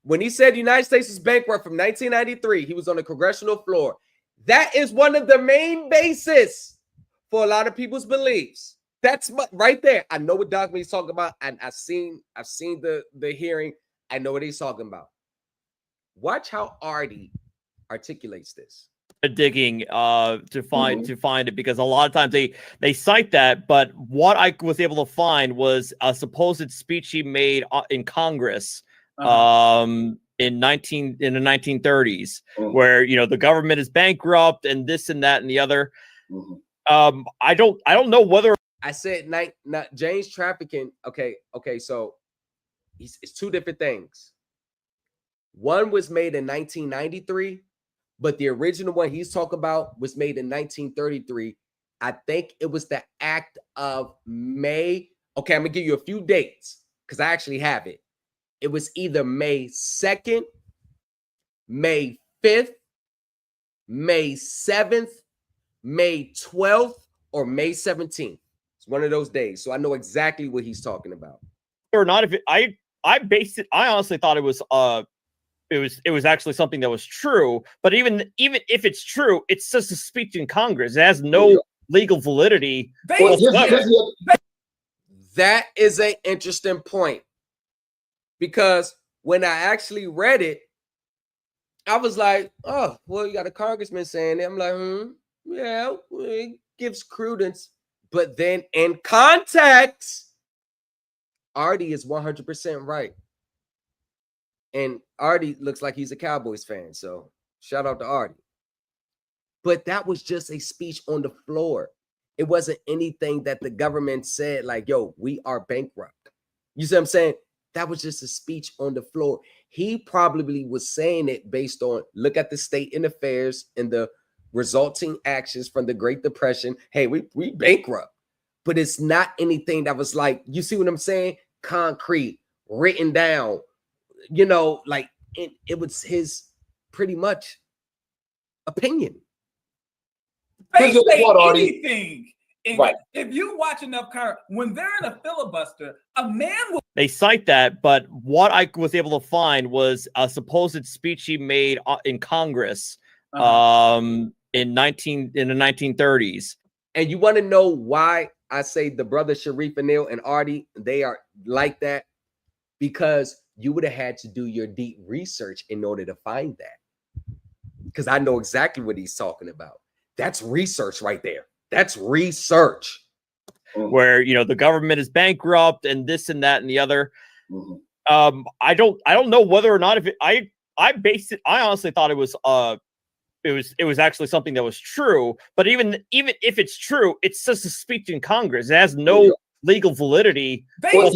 S5: When he said the United States is bankrupt from 1993, he was on the congressional floor. That is one of the main bases for a lot of people's beliefs. That's right there. I know what document he's talking about, and I've seen the hearing. I know what he's talking about. Watch how Artie articulates this.
S12: Digging to find it, because a lot of times they cite that, but what I was able to find was a supposed speech he made in Congress. In the 1930s, where the government is bankrupt and this and that and the other. I don't know whether
S5: I said not James trafficking. Okay, so it's two different things. One was made in 1993, but the original one he's talking about was made in 1933. I think it was the act of May. Okay, I'm gonna give you a few dates because I actually have it. It was either May 2nd, May 5th,
S6: May 7th, May 12th, or May 17th. It's one of those days. So I know exactly what he's talking about.
S12: Or not, if it, I based it, I honestly thought it was actually something that was true. But even if it's true, it's just a speech in Congress. It has no legal validity.
S6: That is an interesting point, because when I actually read it, I was like, oh, well, you got a congressman saying it. I'm like, yeah, it gives credence. But then in context, Artie is 100% right. And Artie looks like he's a Cowboys fan. So shout out to Artie. But that was just a speech on the floor. It wasn't anything that the government said like, yo, we are bankrupt. You see what I'm saying? That was just a speech on the floor. He probably was saying it based on, look at the state in affairs and the resulting actions from the Great Depression. Hey, we bankrupt. But it's not anything that was like, you see what I'm saying? Concrete, written down, you know, like it was his pretty much opinion.
S8: They say anything. Right. If you watch enough when they're in a filibuster, a man will.
S12: They cite that, but what I was able to find was a supposed speech he made in Congress in the 1930s.
S6: And you want to know why I say the brother Sharif Anil and Artie, they are like that? Because you would have had to do your deep research in order to find that. Because I know exactly what he's talking about. That's research right there. That's research.
S12: Where, you know, the government is bankrupt and this and that and the other. I don't know whether or not if it, I honestly thought it was actually something that was true. But even if it's true, it's just a speech in Congress. It has no legal validity.
S8: They say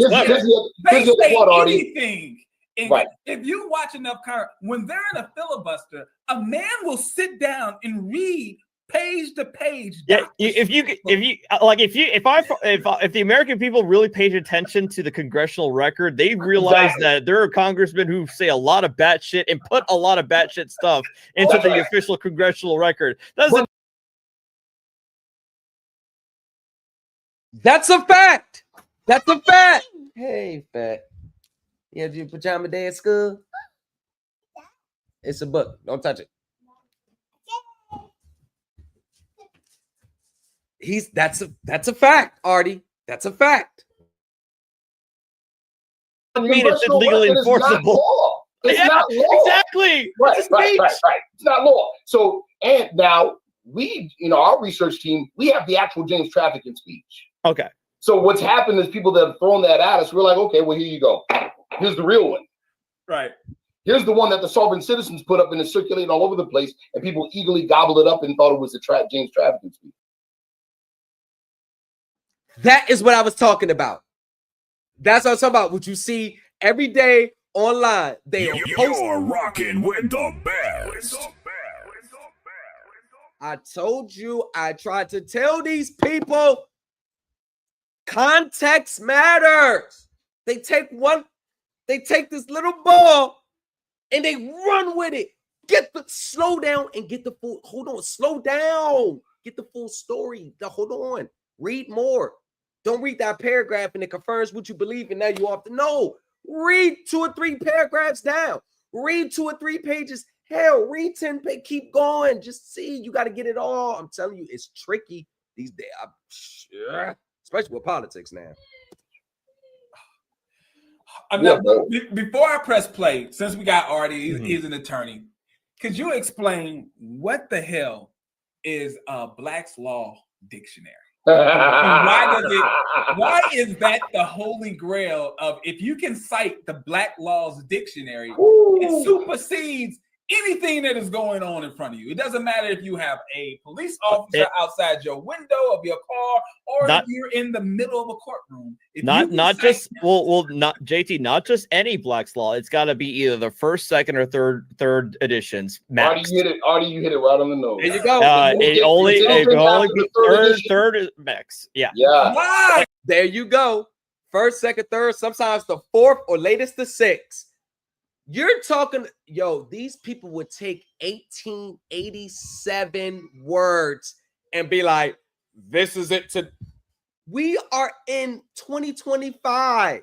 S8: anything. Right. If you watch enough when they're in a filibuster, a man will sit down and read page to page.
S12: Yeah, if the American people really paid attention to the congressional record, they realize that there are congressmen who say a lot of batshit and put a lot of batshit stuff into the official congressional record.
S6: That's a fact. That's a fact. Hey, fat. You have your pajama day at school? It's a book. Don't touch it. That's a fact, Artie. That's a fact.
S12: I mean, it's legally enforceable.
S7: It's not law.
S12: Exactly.
S7: Right. It's not law. So, and now we, our research team, we have the actual James trafficking speech.
S12: Okay.
S7: So what's happened is people that have thrown that at us, we're like, okay, well, here you go. Here's the real one.
S8: Right.
S7: Here's the one that the sovereign citizens put up and is circulating all over the place, and people eagerly gobbled it up and thought it was the James trafficking speech.
S6: That is what I was talking about. That's what I was talking about. What you see every day online.
S10: You're rocking with the best.
S6: I told you, I tried to tell these people, context matters. They take this little ball and they run with it. Slow down and get the full, hold on, slow down. Get the full story. Hold on. Read more. Don't read that paragraph and it confirms what you believe and now you have to know. Read 2 or 3 paragraphs down. Read 2 or 3 pages. Hell, read 10 pages. Keep going. Just see. You got to get it all. I'm telling you, it's tricky these days. Especially with politics now.
S8: Before I press play, since we got Artie, he's an attorney. Could you explain what the hell is a Black's Law Dictionary? Why is that the holy grail of, if you can cite the Black Laws Dictionary, it supersedes anything that is going on in front of you? It doesn't matter if you have a police officer outside your window of your car, or if you're in the middle of a courtroom.
S12: Not JT, not just any Black's Law. It's got to be either the first, second, or third editions.
S7: Artie, you hit it right on the nose.
S6: There you go.
S12: It only be third max. Yeah.
S6: Why? There you go. First, second, third, sometimes the fourth, or latest the sixth. You're talking, yo, these people would take 1887 words and be like, this is it to. We are in 2025.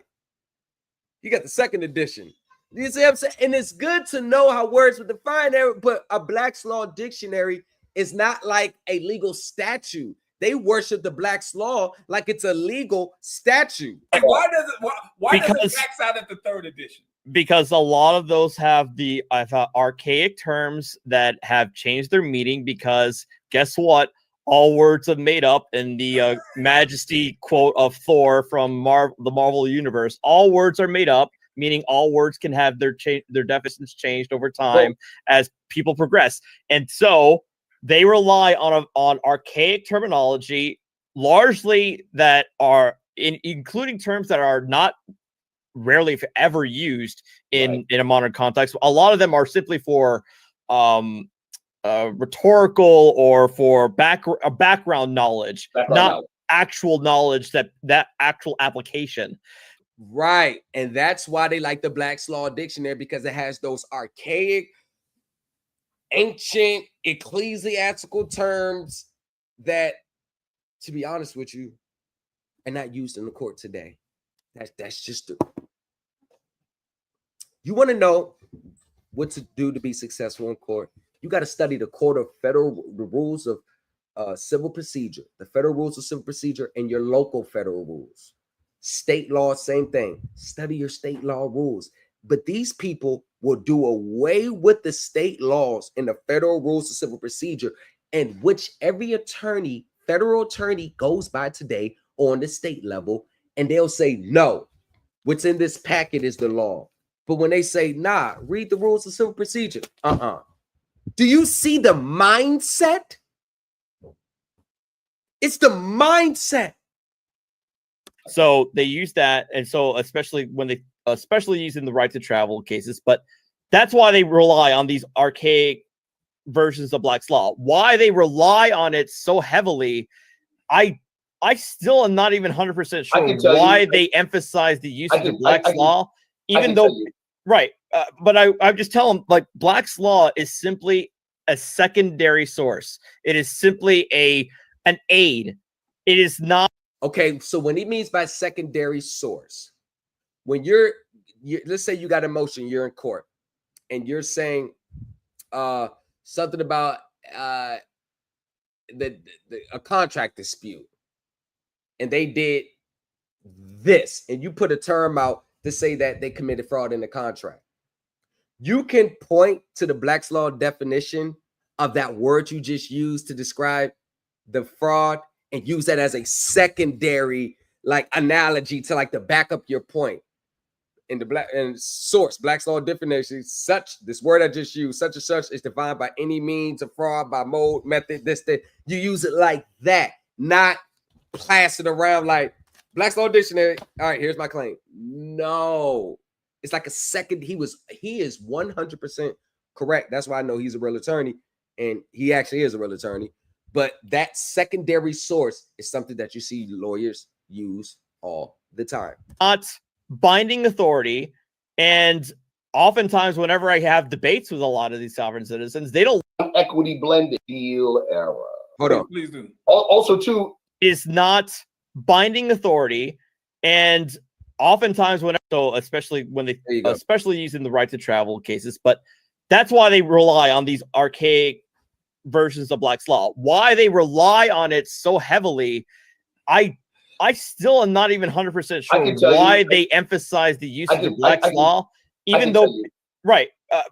S6: You got the second edition. You see what I'm saying? And it's good to know how words were defined there, but a Black's Law dictionary is not like a legal statute. They worship the Black's Law like it's a legal statute.
S8: And why does it max out at the third edition?
S12: Because a lot of those have the archaic terms that have changed their meaning, because guess what? All words are made up in the majesty quote of Thor from the Marvel Universe. All words are made up, meaning all words can have their definitions changed over time as people progress. And so they rely on archaic terminology, largely that are including terms that are not rarely if ever used in a modern context. A lot of them are simply for rhetorical or for background knowledge, actual knowledge, that actual application.
S6: Right. And that's why they like the Black's Law Dictionary, because it has those archaic, ancient, ecclesiastical terms that, to be honest with you, are not used in the court today. That's just you want to know what to do to be successful in court. You got to study the rules of civil procedure, the federal rules of civil procedure, and your local federal rules. State law, same thing. Study your state law rules. But these people will do away with the state laws and the federal rules of civil procedure, and which every federal attorney goes by today on the state level, and they'll say, no, what's in this packet is the law. But when they say, nah, read the rules of civil procedure, do you see the mindset? It's the mindset.
S12: So they use that, and so especially using the right to travel cases, but that's why they rely on these archaic versions of Black's Law. Why they rely on it so heavily, I still am not even 100% sure why they emphasize the use of Black's Law, even though, right. But I just tell them, like, Black's Law is simply a secondary source. It is simply an aid. It is not.
S6: Okay, so when he means by secondary source, when let's say you got a motion, you're in court, and you're saying something about a contract dispute, and they did this, and you put a term out to say that they committed fraud in the contract. You can point to the Black's Law definition of that word you just used to describe the fraud and use that as a secondary analogy to to back up your point. In the source, Black's Law definition, this word I just used, such and such, is defined by any means of fraud, by mode, method, this, that. You use it like that, not plastered around like Black's Law dictionary. All right, here's my claim. No, it's like a second. He is 100% correct. That's why I know he's a real attorney, and he actually is a real attorney. But that secondary source is something that you see lawyers use all the time.
S12: Not binding authority, and oftentimes whenever I have debates with a lot of these sovereign citizens, they don't
S7: equity blended deal era.
S6: Hold on,
S8: please do.
S7: Also, too,
S12: is not binding authority, and oftentimes especially using the right to travel cases, but that's why they rely on these archaic versions of Black's Law. Why they rely on it so heavily, I still am not even 100% sure why they emphasize the use of Black's Law, even though, right.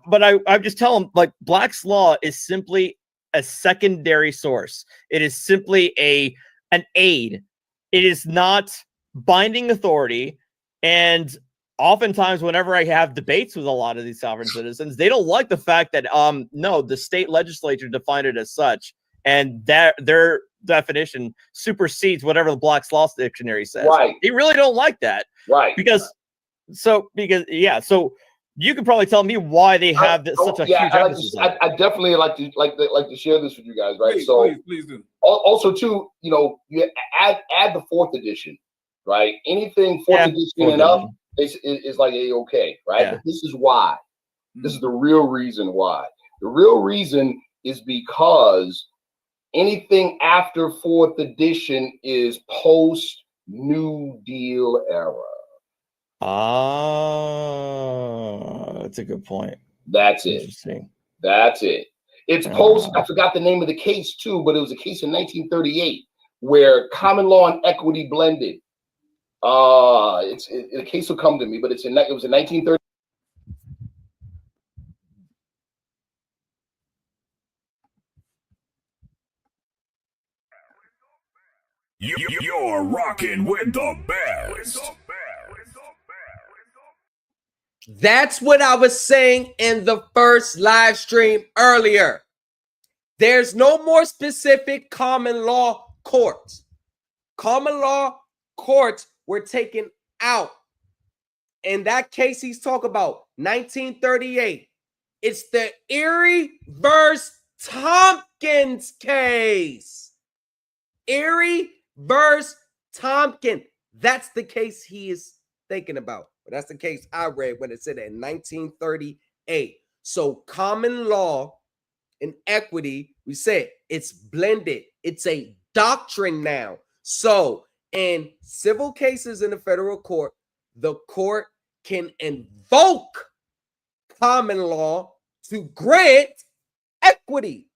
S12: But I just tell them, like, Black's Law is simply a secondary source. It is simply an aid. It is not binding authority. And oftentimes whenever I have debates with a lot of these sovereign citizens, they don't like the fact that, no, the state legislature defined it as such, and that their definition supersedes whatever the Black's Law dictionary says.
S7: Right.
S12: They really don't like that.
S7: Right.
S12: So you could probably tell me why they have such a huge emphasis.
S7: I definitely like to share this with you guys, right?
S8: Please do.
S7: Also, too, you add the fourth edition, right? Anything fourth edition and up is like okay, right?
S12: Yeah.
S7: But this is why. This is the real reason why. The real reason is because anything after 4th edition is post New Deal era.
S12: That's a good point.
S7: That's it.
S12: Interesting.
S7: That's it. It's post, I forgot the name of the case too, but it was a case in 1938 where common law and equity blended. The case will come to me, but it was in 1930.
S10: You're rocking with the best.
S6: That's what I was saying in the first live stream earlier. There's no more specific common law courts. Common law courts were taken out. In that case, he's talking about 1938. It's the Erie versus Tompkins case. Erie versus Tompkins. That's the case he is thinking about. But that's the case I read when it said that in 1938. So common law and equity, we said it's blended. It's a doctrine now. So in civil cases in the federal court, the court can invoke common law to grant equity.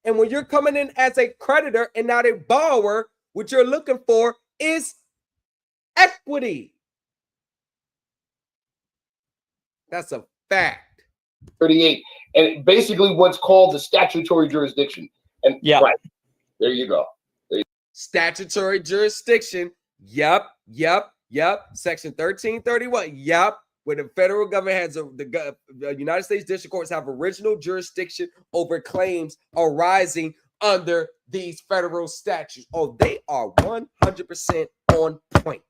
S6: And when you're coming in as a creditor and not a borrower, what you're looking for is equity. That's a fact.
S7: 38, and basically what's called the statutory jurisdiction. And
S12: yeah,
S7: right there you go.
S6: Statutory jurisdiction. Yep. Section 1331. Yep. Where the federal government has the United States district courts have original jurisdiction over claims arising under these federal statutes. Oh, they are 100% on point.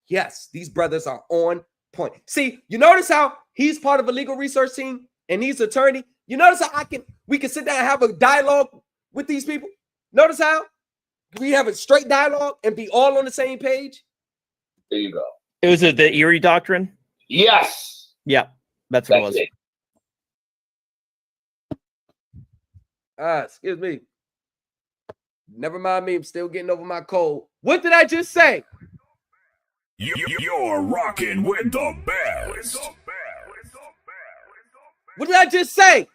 S6: Yes, these brothers are on point. See, you notice how he's part of a legal research team and he's an attorney. You notice how we can sit down and have a dialogue with these people. Notice how we have a straight dialogue and be all on the same page.
S7: There you go.
S12: It was the Erie Doctrine.
S7: Yes.
S12: Yeah, that's what it was.
S6: Excuse me. Never mind me. I'm still getting over my cold. What did I just say?
S10: You're rocking with the best.
S6: What did I just say?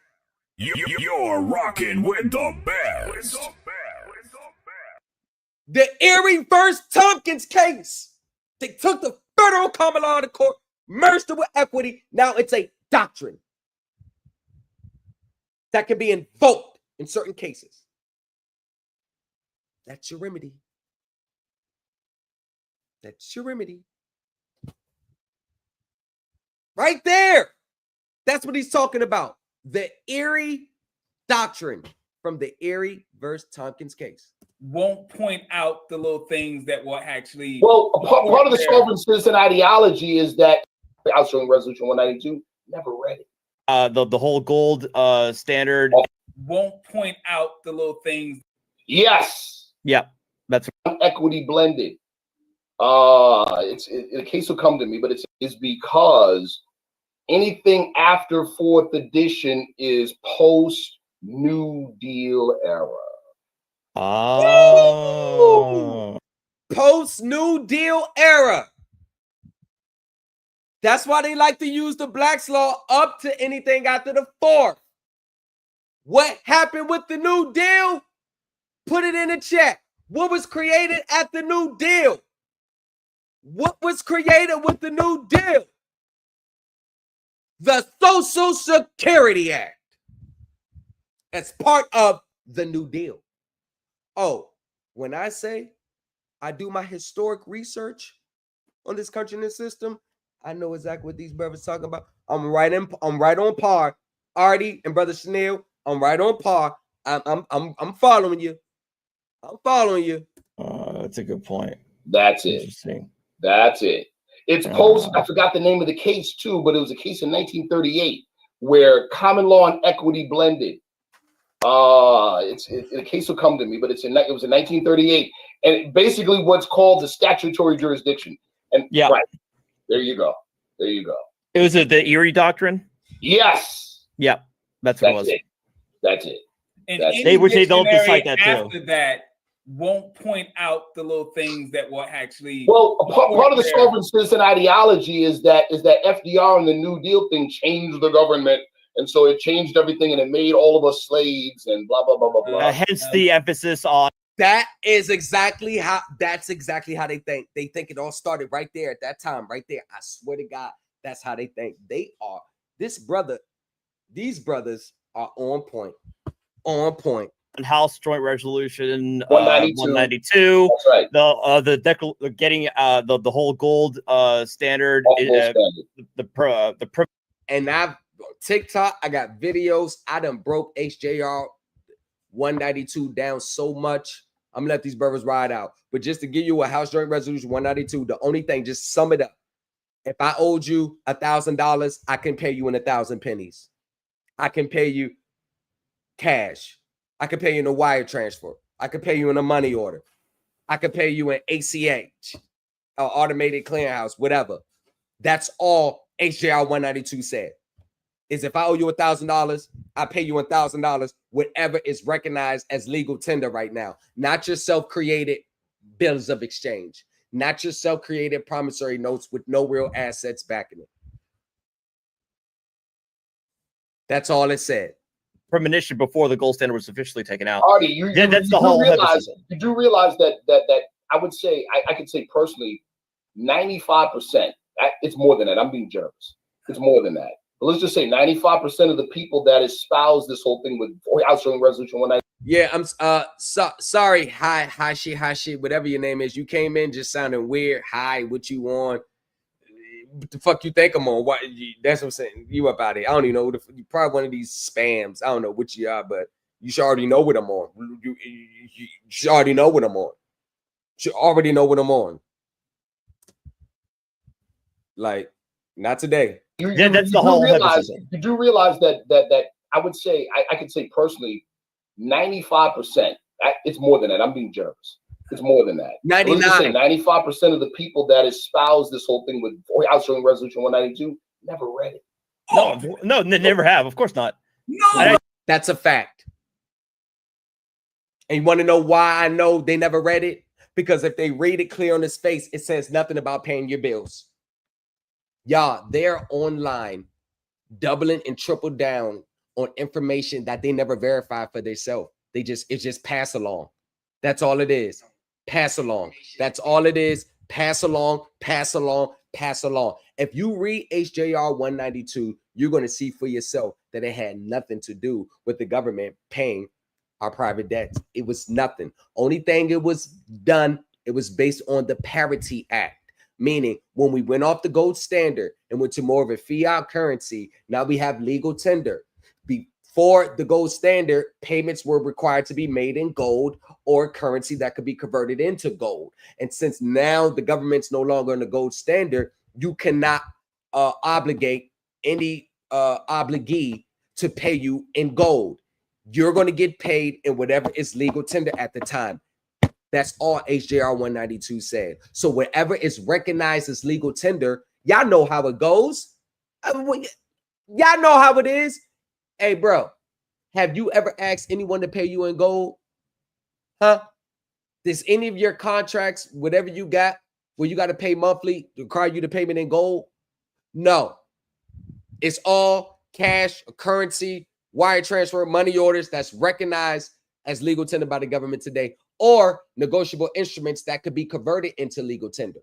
S10: You're rocking with the best.
S6: The Erie versus Tompkins case. They took the federal common law to court, merged it with equity. Now it's a doctrine that can be invoked in certain cases. That's your remedy. That's your remedy. Right there. That's what he's talking about. The Erie Doctrine from the Erie versus Tompkins case.
S8: Won't point out the little things that will actually...
S7: Well, part of the sovereign citizen ideology is that I was showing Resolution 192, never read it.
S12: The whole gold standard.
S8: Won't point out the little things.
S7: Yes.
S12: Yeah, that's
S7: equity blended. The case will come to me, but it's because anything after 4th edition is post New Deal era.
S6: Post New Deal era. That's why they like to use the Black's Law up to anything after the 4th. What happened with the New Deal? Put it in the chat. What was created at the New Deal? What was created with the New Deal? The Social Security Act. That's part of the New Deal. Oh, when I say I do my historic research on this country and this system, I know exactly what these brothers talking about. I'm right on par. Artie and Brother Chanel, I'm right on par. I'm following you. I'm following you.
S12: That's a good point.
S7: That's it.
S12: Interesting.
S7: That's it. It's post, I forgot the name of the case too, but it was a case in 1938 where common law and equity blended. The case will come to me, but it was in 1938, and basically what's called the statutory jurisdiction. And right there you go. There you go.
S12: It was the Erie Doctrine.
S7: Yes.
S12: Yeah, that's what it was.
S7: That's it.
S8: And
S7: That's
S8: any
S12: They would say they'll
S8: dictionary
S12: decide that too.
S8: after that won't point out the little things that will actually.
S7: Well, part of the
S8: there.
S7: sovereign citizen ideology is that FDR and the New Deal thing changed the government, and so it changed everything, and it made all of us slaves, and blah blah blah blah blah.
S12: Hence the emphasis on.
S5: That's exactly how they think. They think it all started right there at that time, right there. I swear to God, that's how they think. These brothers are on point. On point.
S12: House Joint Resolution
S7: 192. That's right.
S12: Getting the whole gold standard.
S5: And I've TikTok. I got videos. I done broke HJR 192 down so much. I'm gonna let these brothers ride out. But just to give you a House Joint Resolution 192, the only thing, just sum it up. If I owed you $1,000, I can pay you in 1,000 pennies. I can pay you cash. I can pay you in a wire transfer. I can pay you in a money order. I can pay you in ACH, or automated clearinghouse, whatever. That's all HJR 192 said. Is if I owe you $1,000, I pay you $1,000, whatever is recognized as legal tender right now. Not your self-created bills of exchange. Not your self-created promissory notes with no real assets backing it. That's all it said.
S12: Premonition before the gold standard was officially taken out.
S7: Artie,
S12: that's the whole
S7: realize, you do realize that I would say, I could say personally, 95%, it's more than that. I'm being generous. It's more than that. But let's just say 95% of the people that espouse this whole thing with House Joint Resolution 192.
S5: Yeah, I'm sorry. Hi, she, whatever your name is. You came in just sounding weird. Hi, what you on? What the fuck you think I'm on? What? That's what I'm saying. You up out here. I don't even know. You probably one of these spams. I don't know what you are, but you should already know what I'm on. You should already know what I'm on. You already know what I'm on. Like, not today.
S12: That's the whole episode.
S7: You do realize that I would say, I could say personally, 95%. It's more than that. I'm being generous. It's more than that.
S5: 99.
S7: Let's just say 95% of the people that espouse this whole thing with House Joint Resolution 192 never read it.
S12: No, they never have. Of course not.
S5: No, that's a fact. And you want to know why I know they never read it? Because if they read it clear on his face, it says nothing about paying your bills. Y'all, they're online, doubling and triple down on information that they never verified for themselves. It's just pass along. That's all it is. Pass along. That's all it is. Pass along, pass along, pass along. If you read HJR 192, you're going to see for yourself that it had nothing to do with the government paying our private debts. It was nothing. Only thing it was done, it was based on the Parity Act. Meaning, when we went off the gold standard and went to more of a fiat currency, now we have legal tender. Before the gold standard, payments were required to be made in gold or currency that could be converted into gold. And since now the government's no longer in the gold standard, you cannot obligate any obligee to pay you in gold. You're going to get paid in whatever is legal tender at the time. That's all HJR 192 said. So whatever is recognized as legal tender, y'all know how it goes. Y'all know how it is. Hey, bro, have you ever asked anyone to pay you in gold? Huh? Does any of your contracts, whatever you got, where you got to pay monthly, require you to payment in gold? No. It's all cash, currency, wire transfer, money orders that's recognized as legal tender by the government today, or negotiable instruments that could be converted into legal tender.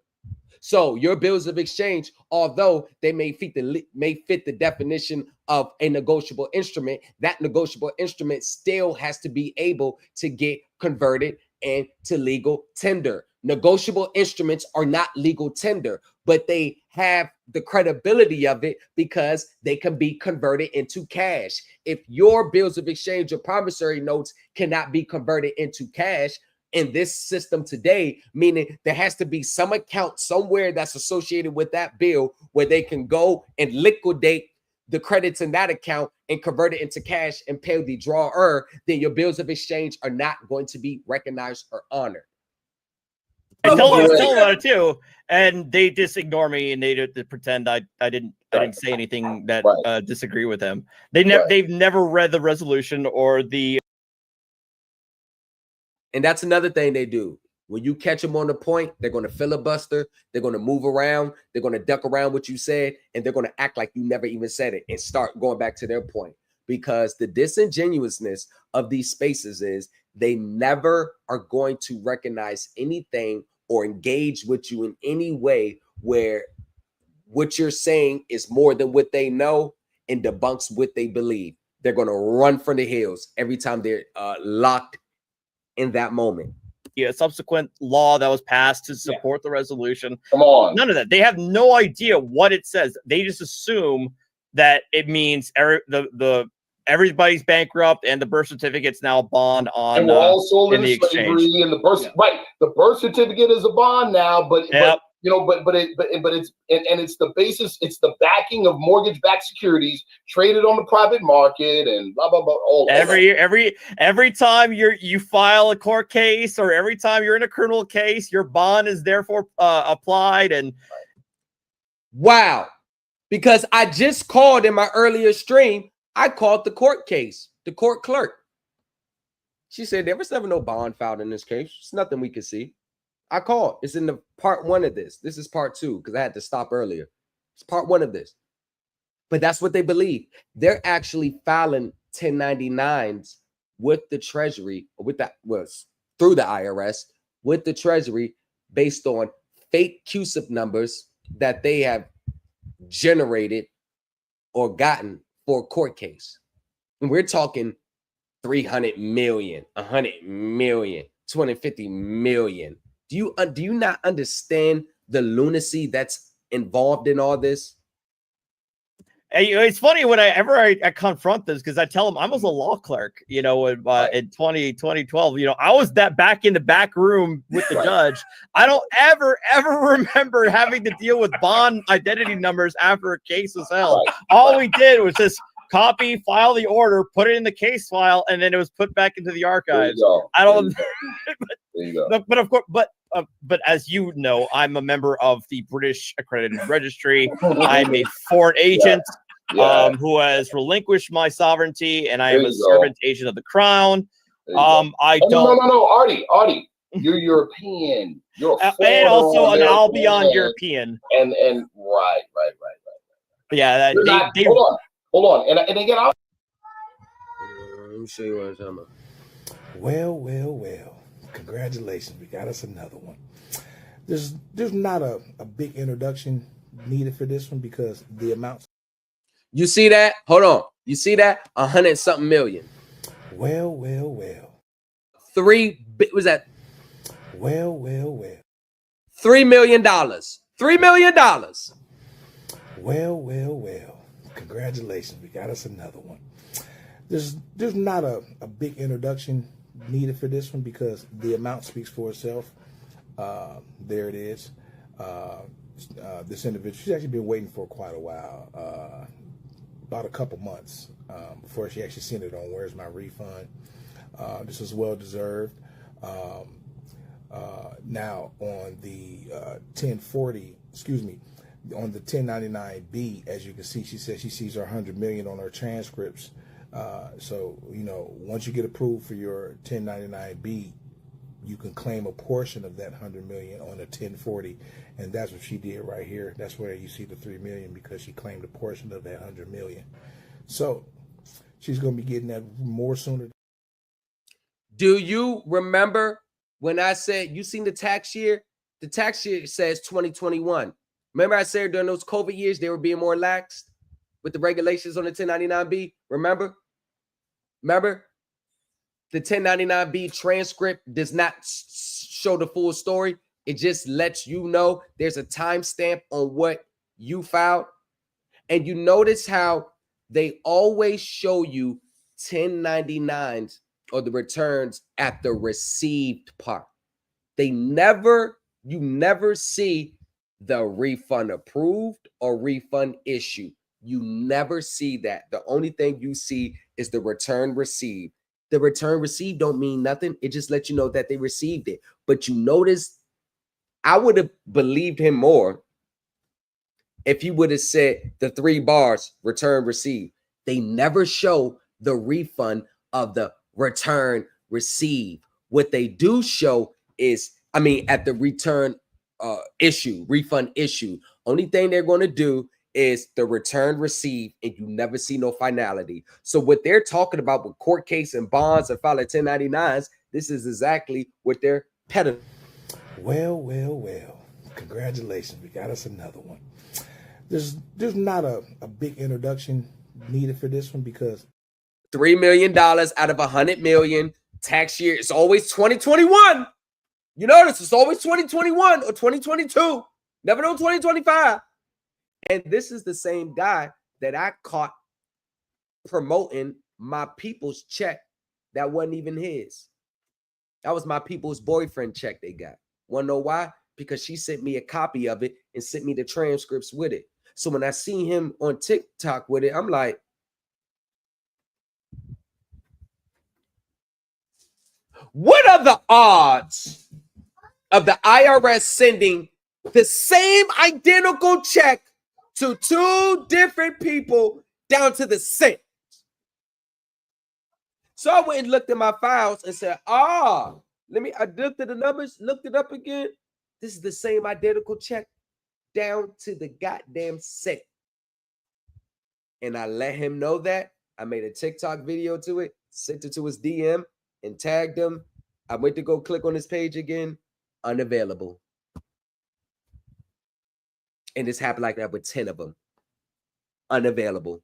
S5: So your bills of exchange, although they may fit the definition of a negotiable instrument, that negotiable instrument still has to be able to get converted into legal tender. Negotiable instruments are not legal tender, but they have the credibility of it because they can be converted into cash. If your bills of exchange or promissory notes cannot be converted into cash in this system today, meaning there has to be some account somewhere that's associated with that bill where they can go and liquidate the credits in that account and convert it into cash and pay the drawer, then your bills of exchange are not going to be recognized or honored.
S12: I tell them about it too, and they just ignore me and they pretend I didn't say anything that disagree with them. They've never read the resolution or the.
S6: And that's another thing they do. When you catch them on the point, they're going to filibuster. They're going to move around. They're going to duck around what you said, and they're going to act like you never even said it and start going back to their point. Because the disingenuousness of these spaces is they never are going to recognize anything or engage with you in any way where what you're saying is more than what they know and debunks what they believe. They're going to run from the hills every time they're locked in that moment.
S12: Yeah, subsequent law that was passed to support the resolution.
S7: Come on.
S12: None of that. They have no idea what it says. They just assume that it means everybody's bankrupt and the birth certificate's now a bond on
S7: and we're all sold
S12: in the
S7: into slavery
S12: exchange.
S7: and the birth the birth certificate is a bond now, but you know, but it's it's the basis, it's the backing of mortgage-backed securities traded on the private market and blah blah blah.
S12: Every time you file a court case or every time you're in a criminal case, your bond is therefore applied. And
S6: wow, because I just called in my earlier stream. I called the court case, the court clerk. She said there was never no bond filed in this case. It's nothing we could see. I called. It's in the part 1 of this. This is part 2 because I had to stop earlier. It's part 1 of this. But that's what they believe. They're actually filing 1099s with the Treasury, through the IRS, with the Treasury based on fake CUSIP numbers that they have generated or gotten for a court case. And we're talking 300 million, 100 million, 250 million. Do you not understand the lunacy that's involved in all this?
S12: It's funny whenever I confront this because I tell them I was a law clerk, in 2012. I was back in the back room with the judge. I don't ever remember having to deal with bond identity numbers after a case was held. All we did was just copy, file the order, put it in the case file, and then it was put back into the archives. I don't. But of course, but as you know, I'm a member of the British Accredited Registry. I'm a foreign agent who has relinquished my sovereignty, and I am a servant agent of the crown.
S7: No, Artie, you're European. You're a
S12: and also an Albion European.
S7: And right.
S12: Yeah,
S7: hold on, and again,
S6: let me show you what I'm talking about.
S13: Well. Congratulations, we got us another one. There's not a big introduction needed for this one because the amounts.
S6: You see that? Hold on. You see that? 100-something million.
S13: Well.
S6: Was that?
S13: Well.
S6: $3 million. $3 million.
S13: Well. Congratulations, we got us another one. There's not a big introduction needed for this one because the amount speaks for itself. There it is. This individual, she's actually been waiting for quite a while, about a couple months before she actually sent it on Where's My Refund. This is well deserved. Now on the 1040, on the 1099B, as you can see, she says she sees her 100 million on her transcripts. So, once you get approved for your 1099B, you can claim a portion of that 100 million on a 1040. And that's what she did right here. That's where you see the 3 million because she claimed a portion of that 100 million. So she's going to be getting that more sooner.
S6: Do you remember when I said, you seen the tax year? The tax year says 2021. Remember I said during those COVID years, they were being more lax with the regulations on the 1099B? Remember? The 1099B transcript does not show the full story. It just lets you know there's a timestamp on what you filed. And you notice how they always show you 1099s or the returns at the received part. You never see the refund approved or refund issued. You never see that. The only thing you see is the return received. The return received don't mean nothing. It just lets you know that they received it. But you notice I would have believed him more if he would have said the 3 bars return receive. They never show the refund of the return receive. What they do show is, at the return issue, refund issue. Only thing they're going to do is the return receive, and you never see no finality. So what they're talking about with court case and bonds and filing 1099s, this is exactly what they're peddling.
S13: Well. Congratulations. We got us another one. There's not a big introduction needed for this one because
S6: $3 million out of 100 million tax year. It's always 2021. You notice it's always 2021 or 2022. Never know 2025. And this is the same guy that I caught promoting my people's check that wasn't even his. That was my people's boyfriend check they got. Want to know why? Because she sent me a copy of it and sent me the transcripts with it. So when I see him on TikTok with it, I'm like, what are the odds of the IRS sending the same identical check to 2 different people down to the cent? So I went and looked at my files and said, I looked at the numbers, looked it up again. This is the same identical check down to the goddamn cent. And I let him know that. I made a TikTok video to it, sent it to his DM, and tagged him. I went to go click on his page again, unavailable. And this happened like that with 10 of them. Unavailable.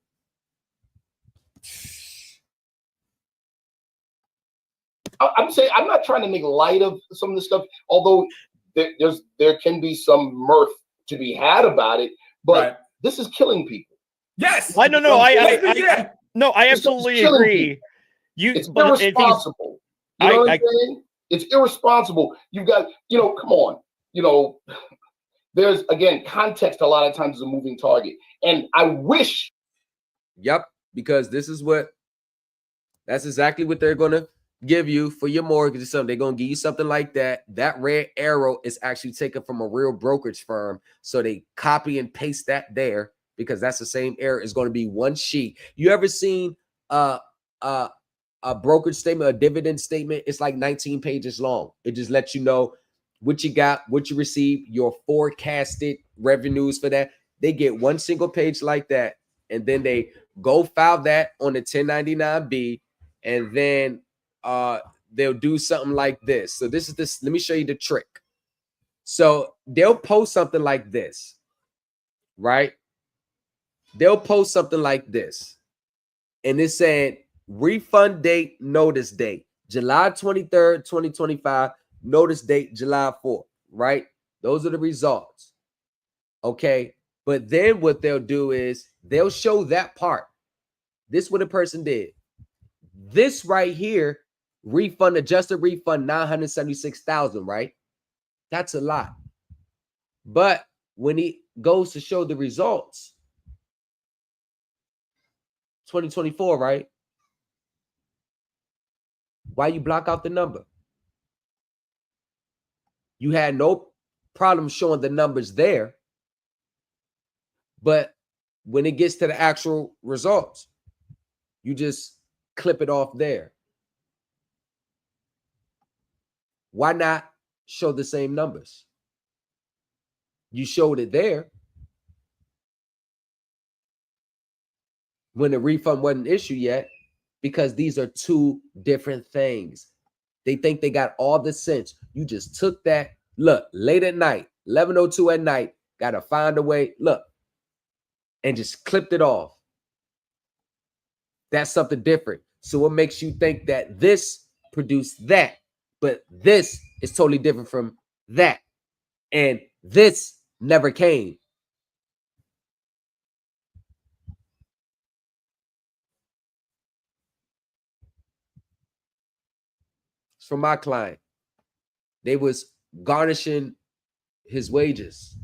S7: I'm saying I'm not trying to make light of some of the stuff, although there can be some mirth to be had about it, but this is killing people.
S8: Yes.
S12: I absolutely agree.
S7: It's irresponsible. You know what I'm saying? It's irresponsible. You've got, come on. There's, again, context a lot of times is a moving target. And I wish.
S6: Yep, because that's exactly what they're going to give you for your mortgage or something. They're going to give you something like that. That red arrow is actually taken from a real brokerage firm. So they copy and paste that there because that's the same error. It's going to be one sheet. You ever seen a brokerage statement, a dividend statement? It's like 19 pages long. It just lets you know what you got, what you received, your forecasted revenues for that. They get one single page like that, and then they go file that on the 1099B, and then they'll do something like this. So this is this. Let me show you the trick. So they'll post something like this, right? They'll post something like this, and it's saying refund date, notice date, July 23rd, 2025, notice date, July 4th, right? Those are the results. Okay. But then what they'll do is they'll show that part. This is what a person did. This right here, refund, adjusted refund, $976,000, right? That's a lot. But when he goes to show the results, 2024, right? Why you block out the number? You had no problem showing the numbers there. But when it gets to the actual results, you just clip it off there. Why not show the same numbers? You showed it there when the refund wasn't issued yet, because these are 2 different things. They think they got all the sense. You just took that, look, late at night, 11:02 at night, got to find a way, look, and just clipped it off. That's something different. So what makes you think that this produced that, but this is totally different from that, and this never came? It's from my client. They was garnishing his wages.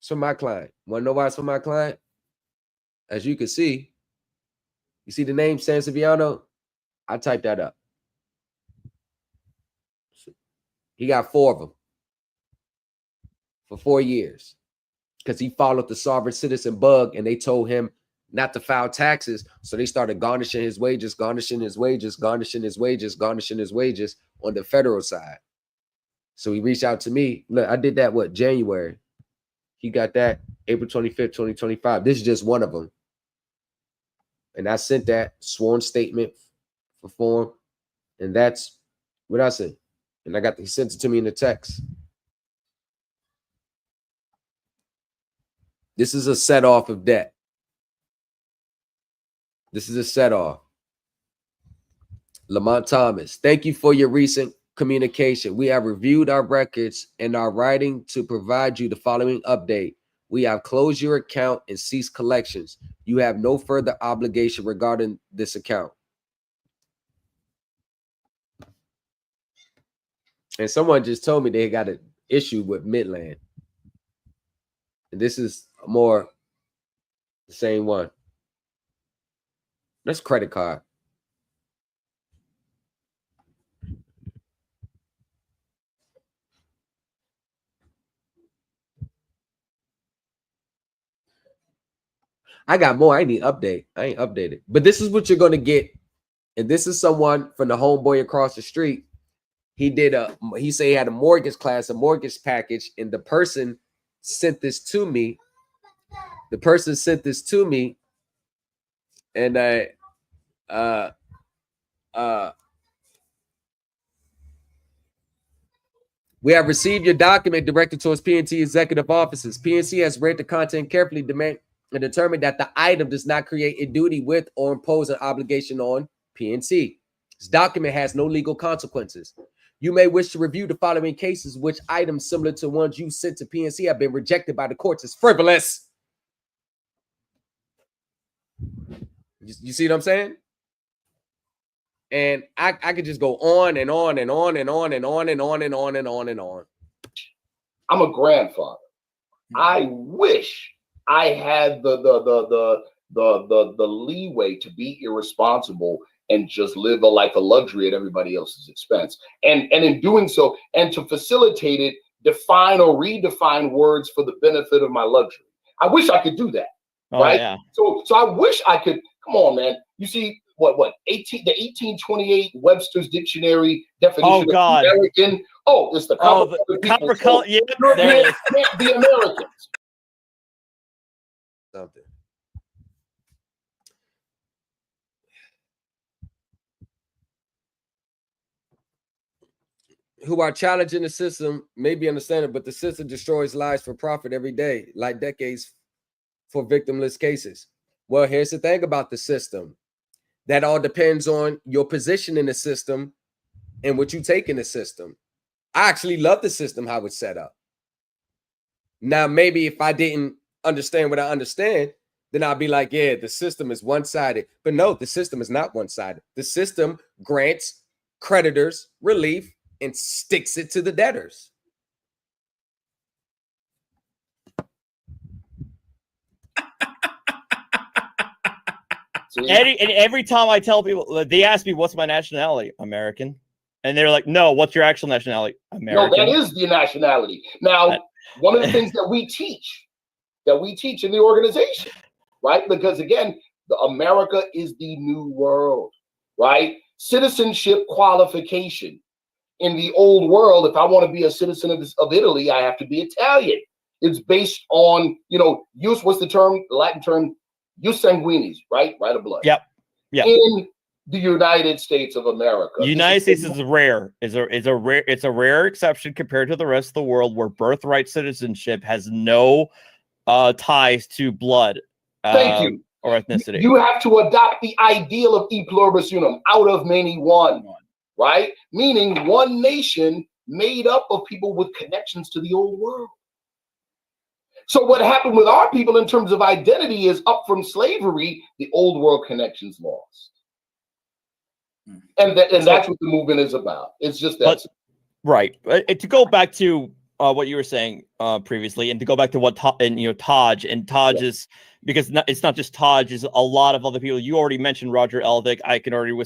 S6: It's from my client. Want to know why it's from my client? As you can see, you see the name Sanseviano? I typed that up. He got 4 of them. for 4 years because he followed the sovereign citizen bug, and they told him not to file taxes. So they started garnishing his wages, garnishing his wages, garnishing his wages, garnishing his wages on the federal side. So he reached out to me. Look, I did that, what, January? He got that April 25th, 2025. This is just one of them. And I sent that sworn statement for form. And that's what I sent. And he sent it to me in the text. This is a set off of debt. This is a set off. Lamont Thomas, thank you for your recent communication. We have reviewed our records and are writing to provide you the following update. We have closed your account and ceased collections. You have no further obligation regarding this account. And someone just told me they got an issue with Midland. And this is more the same one. That's credit card. I got more. I need update. I ain't updated. But this is what you're going to get. And this is someone from the homeboy across the street. He said he had a mortgage class, a mortgage package, and the person sent this to me. The person sent this to me, and we have received your document directed towards PNC executive offices. PNC has read the content carefully and determined that the item does not create a duty with or impose an obligation on PNC. This document has no legal consequences. You may wish to review the following cases, which items similar to ones you sent to PNC have been rejected by the courts as frivolous. You see what I'm saying? And I could just go on and on and on and on and on and on and on and on and on.
S7: I'm a grandfather. I wish I had the leeway to be irresponsible and just live a life of luxury at everybody else's expense. And in doing so, and to facilitate it, define or redefine words for the benefit of my luxury. I wish I could do that. Right?
S12: Yeah.
S7: So I wish I could. Come on, man. You see the 1828 Webster's Dictionary definition of American. Oh, it's the copper color.
S12: Yeah,
S7: the Americans.
S6: Something. Who are challenging the system may be understandable, but the system destroys lives for profit every day, like decades for victimless cases. Well, here's the thing about the system. That all depends on your position in the system and what you take in the system. I actually love the system, how it's set up. Now, maybe if I didn't understand what I understand, then I'll be like, yeah, the system is one-sided. But no, the system is not one-sided. The system grants creditors relief and sticks it to the debtors.
S12: Every time I tell people, they ask me, what's my nationality? American. And they're like, no, what's your actual nationality? American.
S7: No, that is the nationality. Now, one of the things that we teach in the organization, right? Because again, America is the new world, right? Citizenship qualification. In the old world, if I want to be a citizen of Italy, I have to be Italian. It's based on, what's the term, the Latin term? Jus sanguinis, right? Right of blood.
S12: Yep. Yeah.
S7: In the United States of America,
S12: United States is rare. It's a rare exception compared to the rest of the world, where birthright citizenship has no ties to blood.
S7: Thank you.
S12: Or ethnicity.
S7: You have to adopt the ideal of e pluribus unum, out of many one, right? Meaning one nation made up of people with connections to the old world. So what happened with our people in terms of identity is, up from slavery, the old world connections lost. And that's what the movement is about. It's just that.
S12: Right. To go back to what you were saying previously, and to go back to what Taj is, because it's not just Taj, it's a lot of other people. You already mentioned Roger Elvick. I can already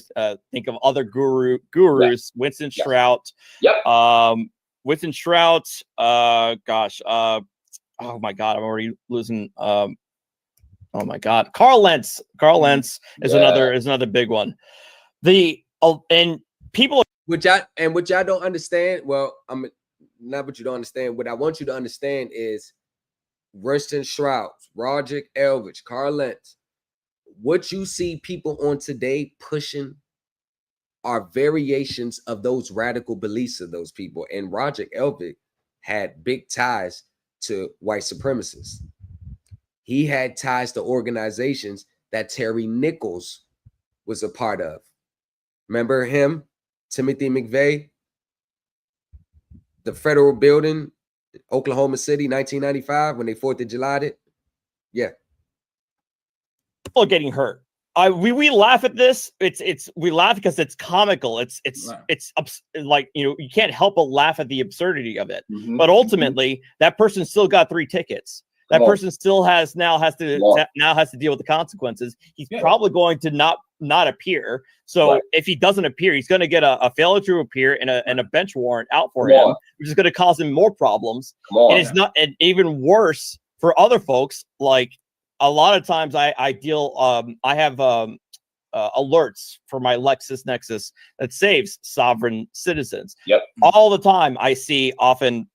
S12: think of other gurus, Winston Strout.
S7: Yep.
S12: Winston Shrout, gosh, oh my God, I'm already losing. Oh my God, Carl Lentz. Carl Lentz is another big one. And people,
S6: which y'all don't understand. Well, I'm not what you don't understand. What I want you to understand is Winston Shrout, Roger Elvidge, Carl Lentz. What you see people on today pushing are variations of those radical beliefs of those people. And Roger Elvidge had big ties to white supremacists. He had ties to organizations that Terry Nichols was a part of. Remember him, Timothy McVeigh, the federal building, Oklahoma City, 1995, when they 4th of July'd it? Yeah.
S12: People are getting hurt. We laugh at this. We laugh because it's comical. It's like, you can't help but laugh at the absurdity of it. But ultimately, that person still got 3 tickets. That person still has to deal with the consequences. He's probably going to not appear. So if he doesn't appear, he's going to get a failure to appear and a bench warrant out for him, which is going to cause him more problems. And it's not, and even worse for other folks. Like, a lot of times I have alerts for my LexisNexis that saves sovereign citizens. All the time I see often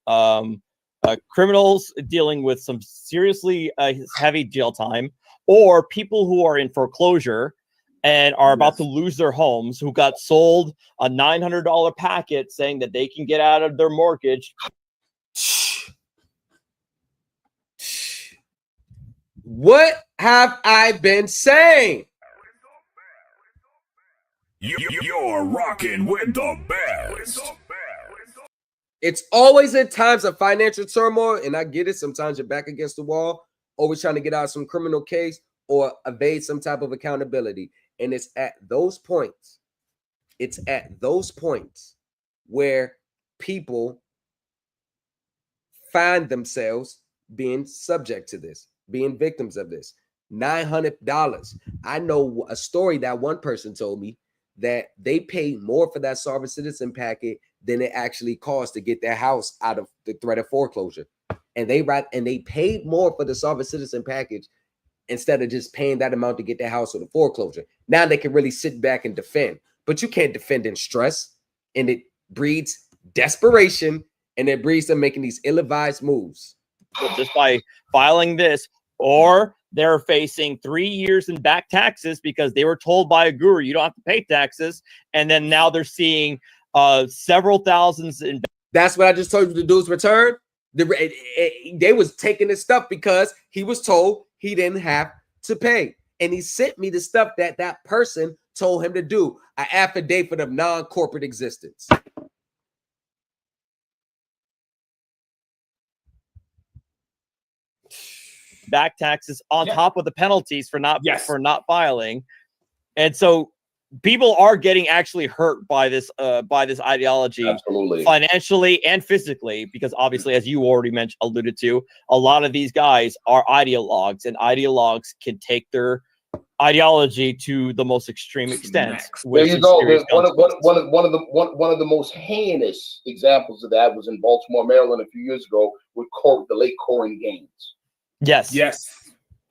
S12: criminals dealing with some seriously heavy jail time, or people who are in foreclosure and are about to lose their homes, who got sold a $900 packet saying that they can get out of their mortgage.
S6: What have I been saying?
S10: You're rocking with the best.
S6: It's always in times of financial turmoil, and I get it. Sometimes you're back against the wall, always trying to get out of some criminal case or evade some type of accountability. And it's at those points where people find themselves being subject to this, being victims of this. $900. I know a story that one person told me that they paid more for that sovereign citizen packet than it actually cost to get their house out of the threat of foreclosure. And they paid more for the sovereign citizen package instead of just paying that amount to get their house out of foreclosure. Now they can really sit back and defend. But you can't defend in stress, and it breeds desperation, and it breeds them making these ill-advised moves.
S12: Just by filing this, or they're facing 3 years in back taxes because they were told by a guru you don't have to pay taxes, and then now they're seeing several thousands in.
S6: That's what I just told you the dude's return. They was taking this stuff because he was told he didn't have to pay, and he sent me the stuff that person told him to do, an affidavit of non-corporate existence.
S12: Back taxes on top of the penalties for not filing. And so people are getting actually hurt by this ideology.
S7: Absolutely.
S12: Financially and physically, because obviously, as you already alluded to, a lot of these guys are ideologues, and ideologues can take their ideology to the most extreme extent.
S7: There you go. One of the most heinous examples of that was in Baltimore, Maryland, a few years ago with the late Corrin Gaines.
S12: Yes.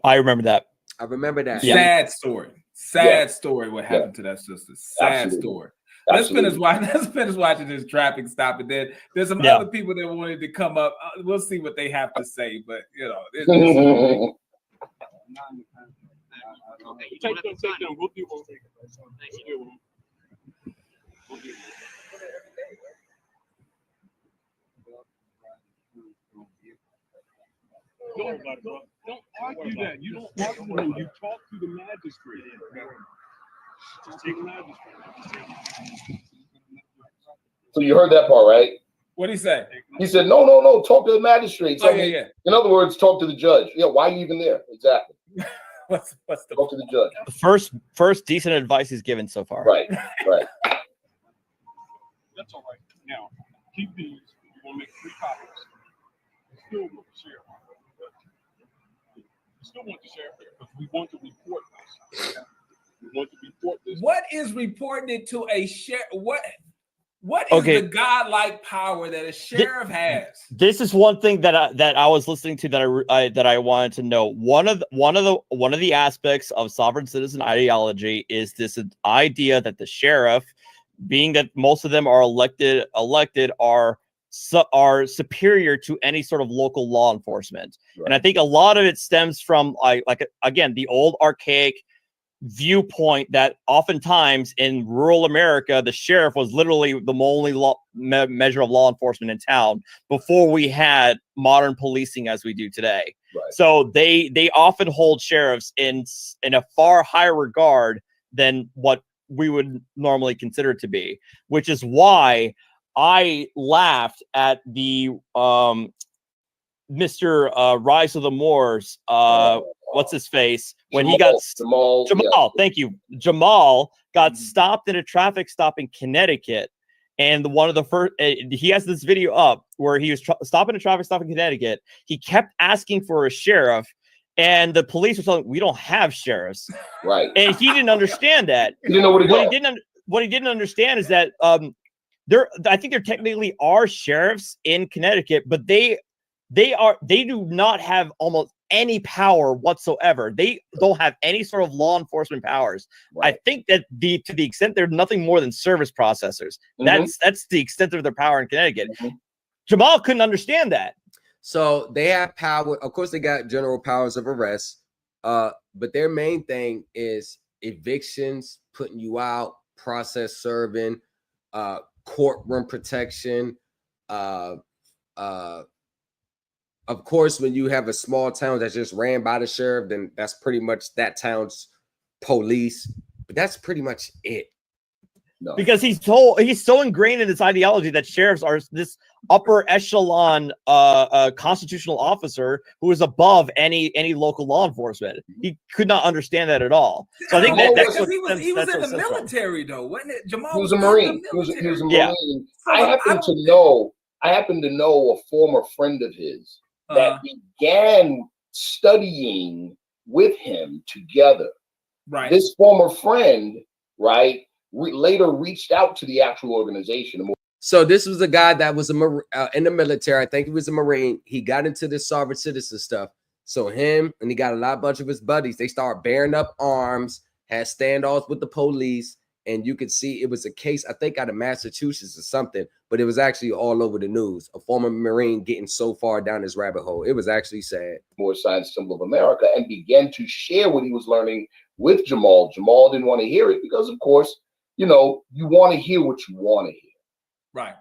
S12: I remember that.
S6: I remember that.
S8: Sad story. Sad story what happened to that sister. Sad story. Let's finish watching this traffic stop, and then there's some other people that wanted to come up. We'll see what they have to say, but
S9: take them. We'll deal with them. Don't argue that. You don't argue with him. You talk to the magistrate. Just take the magistrate.
S7: So you heard that part, right?
S8: What did he say?
S7: He said, no, talk to the magistrate. In other words, talk to the judge. Yeah, why are you even there? Exactly.
S8: What's the
S7: talk to the judge?
S12: First decent advice he's given so far.
S7: Right.
S9: That's all right. Now, keep these. You want to make 3 copies. Still want to share. Still want to share because we want to report this. We want to report this.
S8: What is reporting it to a share? What? What is the godlike power that a sheriff has?
S12: This is one thing that I was listening to that I wanted to know. One of the aspects of sovereign citizen ideology is this idea that the sheriff, being that most of them are elected, are superior to any sort of local law enforcement. Right. And I think a lot of it stems from like again the old archaic viewpoint that oftentimes in rural America, the sheriff was literally the only measure of law enforcement in town before we had modern policing as we do today. Right. So they often hold sheriffs in a far higher regard than what we would normally consider to be, which is why I laughed at the Mr. Rise of the Moors, what's his face, when
S7: Jamal,
S12: he got
S7: Jamal,
S12: yeah. Thank you. Jamal got stopped in a traffic stop in Connecticut, and one of the first he has this video up where he was stopping a traffic stop in Connecticut. He kept asking for a sheriff, and the police were telling him, "We don't have sheriffs."
S7: Right.
S12: And he didn't understand that.
S7: He didn't know where to go.
S12: What he didn't understand is that I think there technically are sheriffs in Connecticut, but they do not have almost any power whatsoever. They don't have any sort of law enforcement powers. Right. I think that to the extent they're nothing more than service processors. Mm-hmm. That's the extent of their power in Connecticut. Mm-hmm. Jamal couldn't understand that.
S6: So they have power. Of course, they got general powers of arrest, but their main thing is evictions, putting you out, process serving, courtroom protection, of course, when you have a small town that's just ran by the sheriff, then that's pretty much that town's police. But that's pretty much it.
S12: No. Because he's so ingrained in this ideology that sheriffs are this upper echelon constitutional officer who is above any local law enforcement. He could not understand that at all. So I think that's what
S8: he was in the military though, wasn't it? Jamal
S7: was a Marine. He was a Marine. Yeah. I happen to know a former friend of his that began studying with him together.
S8: Right.
S7: This former friend, right, later reached out to the actual organization.
S6: So this was a guy that was in the military. I think he was a Marine. He got into this sovereign citizen stuff. So him and he got a bunch of his buddies. They started bearing up arms, had standoffs with the police. And you could see it was a case, I think, out of Massachusetts or something, but it was actually all over the news. A former Marine getting so far down this rabbit hole. It was actually sad.
S7: More science symbol of America, and began to share what he was learning with Jamal. Jamal didn't want to hear it because, of course, you want to hear what you want to hear.
S8: Right.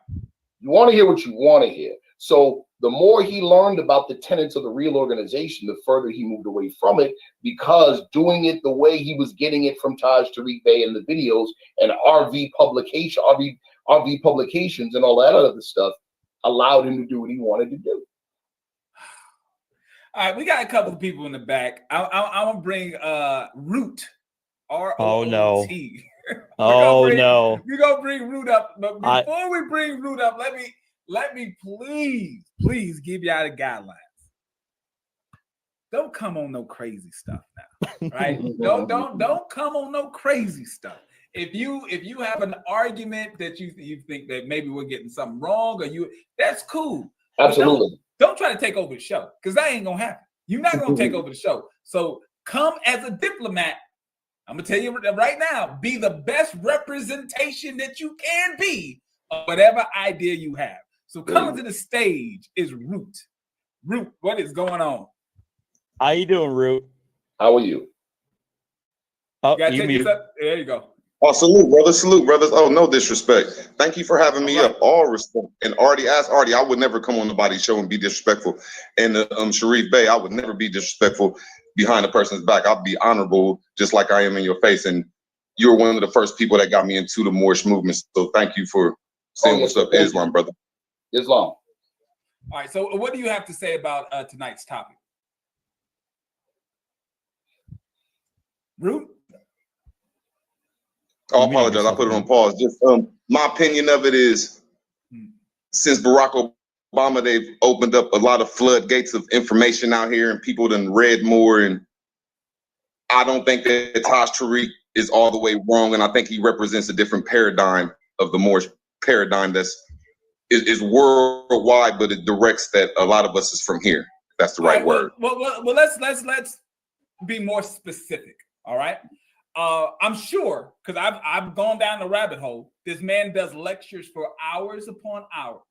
S7: You want to hear what you want to hear. So the more he learned about the tenets of the real organization, the further he moved away from it, because doing it the way he was getting it from Taj Tariq Bey in the videos and RV publications and all that other stuff allowed him to do what he wanted to do.
S8: All right, we got a couple of people in the back. I'm gonna bring Root.
S12: Oh no.
S8: No. We're gonna bring Root up, but before we bring Root up, let me please give y'all the guidelines. Don't come on no crazy stuff now, right? don't come on no crazy stuff. If you have an argument that you think that maybe we're getting something wrong, that's cool.
S7: Absolutely.
S8: Don't try to take over the show, because that ain't gonna happen. You're not gonna take over the show. So come as a diplomat. I'm gonna tell you right now, be the best representation that you can be of whatever idea you have. So coming to the stage is Root. Root, what is going on?
S12: How you doing, Root?
S7: How are you?
S8: Oh, there you go.
S14: Oh, salute, brothers. Salute, brothers. Oh, no disrespect. Thank you for having me up. All respect. And Artie, I would never come on nobody's show and be disrespectful. And Sharif Bey, I would never be disrespectful behind a person's back. I'll be honorable just like I am in your face. And you're one of the first people that got me into the Moorish movement. So thank you for saying what's up, Islam, brother.
S7: Islam.
S8: All right. So what do you have to say about tonight's topic? Root?
S14: Oh, I apologize. I put it on pause. Just my opinion of it is, since Barack Obama, they've opened up a lot of floodgates of information out here, and people done read more. And I don't think that Taj Tariq is all the way wrong, and I think he represents a different paradigm of the Moorish paradigm is worldwide, but it directs that a lot of us is from here. That's the right word.
S8: Well, let's be more specific. All right. I'm sure, because I've gone down the rabbit hole. This man does lectures for hours upon hours.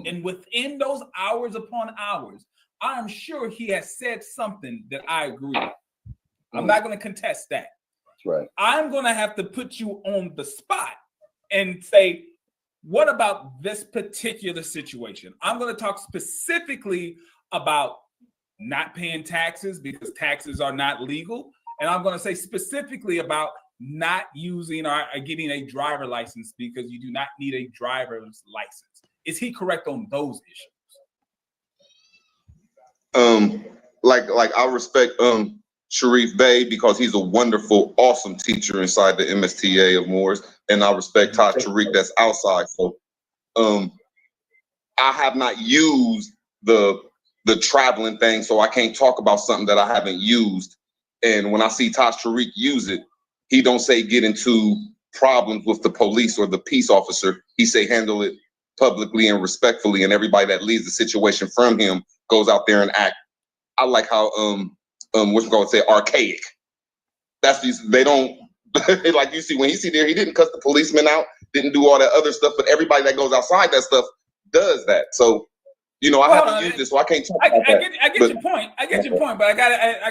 S8: And within those hours upon hours, I am sure he has said something that I agree with. I'm not going to contest that.
S7: That's right.
S8: I'm going to have to put you on the spot and say, what about this particular situation? I'm going to talk specifically about not paying taxes because taxes are not legal. And I'm going to say specifically about not using or getting a driver license because you do not need a driver's license. Is he correct on those issues?
S14: Like I respect Sharif Bey because he's a wonderful, awesome teacher inside the MSTA of Moors, and I respect Todd Tariq that's outside. So I have not used the traveling thing, so I can't talk about something that I haven't used. And when I see Todd Tariq use it, he don't say get into problems with the police or the peace officer. He say handle it publicly and respectfully, and everybody that leaves the situation from him goes out there and act. I like how what you gonna say, archaic. That's these, they don't like you see when he see there, he didn't cuss the policeman out, didn't do all that other stuff, but everybody that goes outside that stuff does that. So you know, I haven't used this, so I can't talk about that.
S8: I get your point. I get your point, but I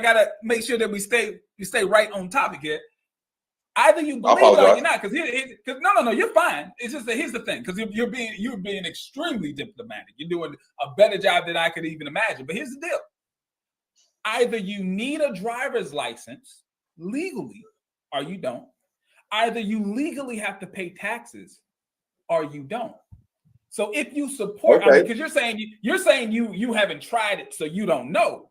S8: gotta make sure that we stay right on topic here. Either you believe it or you're not, because no, you're fine. It's just that here's the thing, because you're being extremely diplomatic. You're doing a better job than I could even imagine. But here's the deal: either you need a driver's license legally, or you don't. Either you legally have to pay taxes, or you don't. So if you support, because you're saying you haven't tried it, so you don't know.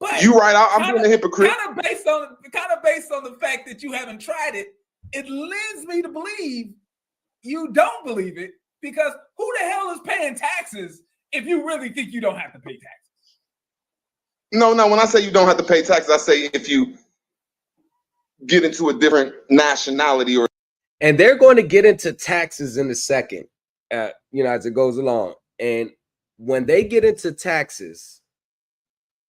S8: But
S14: you're right. I'm being a hypocrite.
S8: Kind of based on the fact that you haven't tried it, it leads me to believe you don't believe it, because who the hell is paying taxes if you really think you don't have to pay taxes?
S14: No. When I say you don't have to pay taxes, I say if you get into a different nationality or.
S6: And they're going to get into taxes in a second. As it goes along. And when they get into taxes,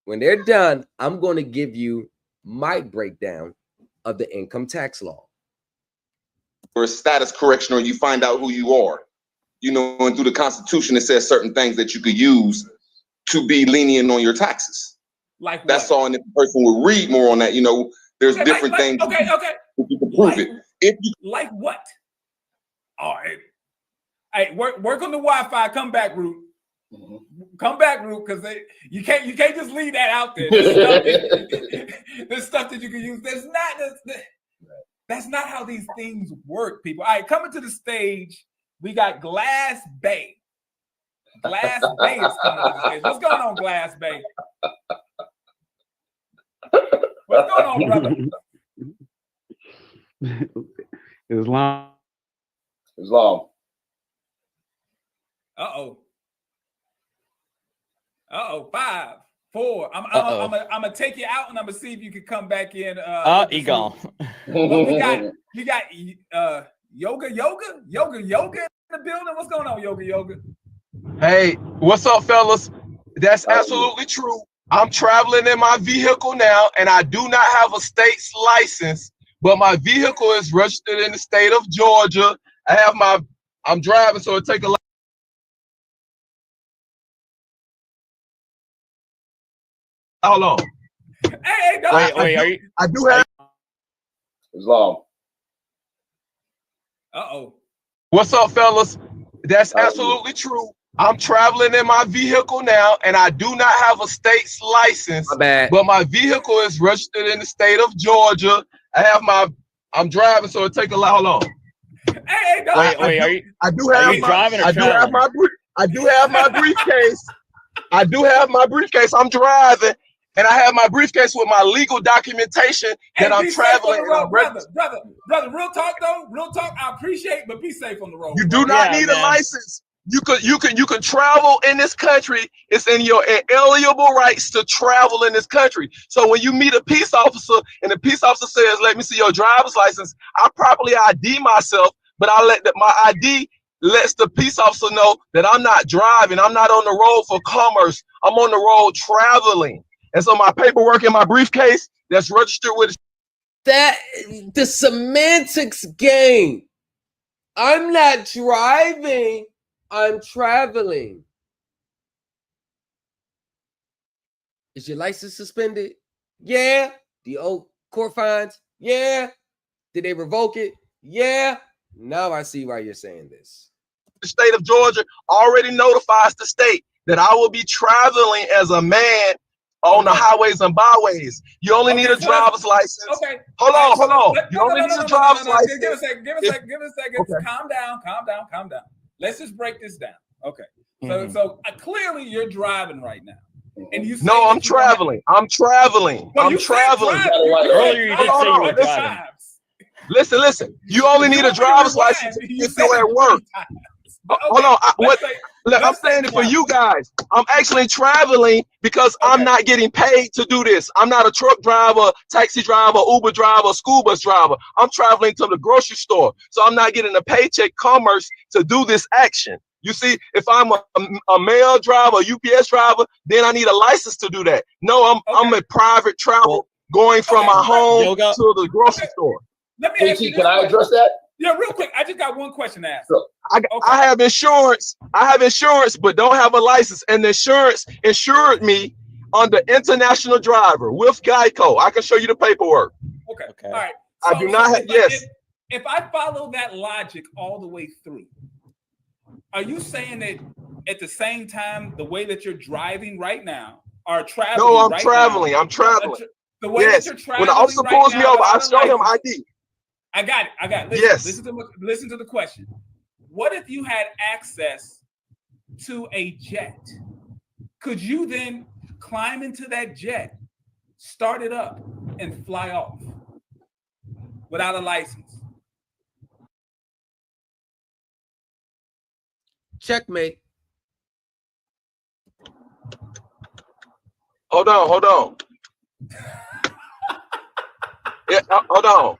S6: when they're done, I'm going to give you my breakdown of the income tax law.
S14: Or a status correction, or you find out who you are. And through the Constitution, it says certain things that you could use to be lenient on your taxes.
S8: Like what?
S14: That's all, and if the person will read more on that, there's different things.
S8: Okay.
S14: You can prove it.
S8: Like what? All right. Hey, work on the Wi-Fi. Come back, Root. Come back, Root, because you can't just leave that out there. There's stuff that you can use. That's not how these things work, people. All right, coming to the stage, we got Glass Bay. Glass Bay is coming to the stage. What's going on, Glass Bay? What's going on, brother?
S15: Islam.
S8: Uh-oh. 5, 4. I'm gonna take you out, and I'm gonna see if you can come back in.
S12: He gone.
S8: Well, you got yoga in the building. What's going on, yoga?
S2: Hey, what's up, fellas? That's absolutely true. I'm traveling in my vehicle now, and I do not have a state's license, but my vehicle is registered in the state of Georgia. I'm driving, so it take a lot. Hold on.
S8: Hey, no,
S12: wait,
S2: I do have.
S7: Islam.
S2: What's up, fellas? That's absolutely true. I'm traveling in my vehicle now, and I do not have a state's license, but my vehicle is registered in the state of Georgia. I'm driving, so it take a lot. Hold on.
S8: Hey, no,
S2: I do have my briefcase. I do have my briefcase. I'm driving, and I have my briefcase with my legal documentation that I'm traveling.
S8: Brother, real talk though. Real talk. I appreciate, but be safe on the road.
S2: You do not need a license. You can travel in this country. It's in your inalienable rights to travel in this country. So when you meet a peace officer and the peace officer says, "Let me see your driver's license," I properly ID myself, but I let my ID
S15: lets the peace officer know that I'm not driving. I'm not on the road for commerce. I'm on the road traveling. And so my paperwork in my briefcase that's registered with
S6: That the semantics game. I'm not driving. I'm traveling. Is your license suspended? Yeah. The old court fines? Yeah. Did they revoke it? Yeah. Now I see why you're saying this.
S15: the state of Georgia already notifies the state that I will be traveling as a man on the highways and byways. You only need a driver's license.
S8: Okay.
S15: Hold on. You only need a driver's license.
S8: Give a second.
S15: Okay.
S8: Calm down. Let's just break this down. Okay. So clearly you're driving right now. And you
S15: No, I'm traveling. I'm traveling.
S8: Well,
S15: I'm traveling.
S12: Earlier you did say you were driving.
S15: Listen. You only need a driver's license if you're at work. Hold on. I'm saying it for you guys. I'm actually traveling because I'm not getting paid to do this. I'm not a truck driver, taxi driver, Uber driver, school bus driver. I'm traveling to the grocery store. So I'm not getting a paycheck commerce to do this action. You see, if I'm a mail driver, a UPS driver, then I need a license to do that. No, I'm a private travel going from my home to the grocery store.
S8: Let me ask you
S7: can I address that?
S8: Yeah, real quick. I just got one question to ask.
S7: Sure.
S15: I have insurance. but don't have a license. And the insurance insured me under international driver with Geico. I can show you the paperwork.
S8: Okay. All right.
S15: I do not have. Yes.
S8: If I follow that logic all the way through, are you saying that at the same time, the way that you're driving right now, are traveling?
S15: No, I'm
S8: right
S15: traveling.
S8: now,
S15: I'm traveling.
S8: The way that you're traveling.
S15: When the officer pulls me over, I show him ID.
S8: I got it. Listen to the question. What if you had access to a jet? Could you then climb into that jet, start it up, and fly off without a license?
S6: Checkmate.
S15: Hold on. Yeah, hold on.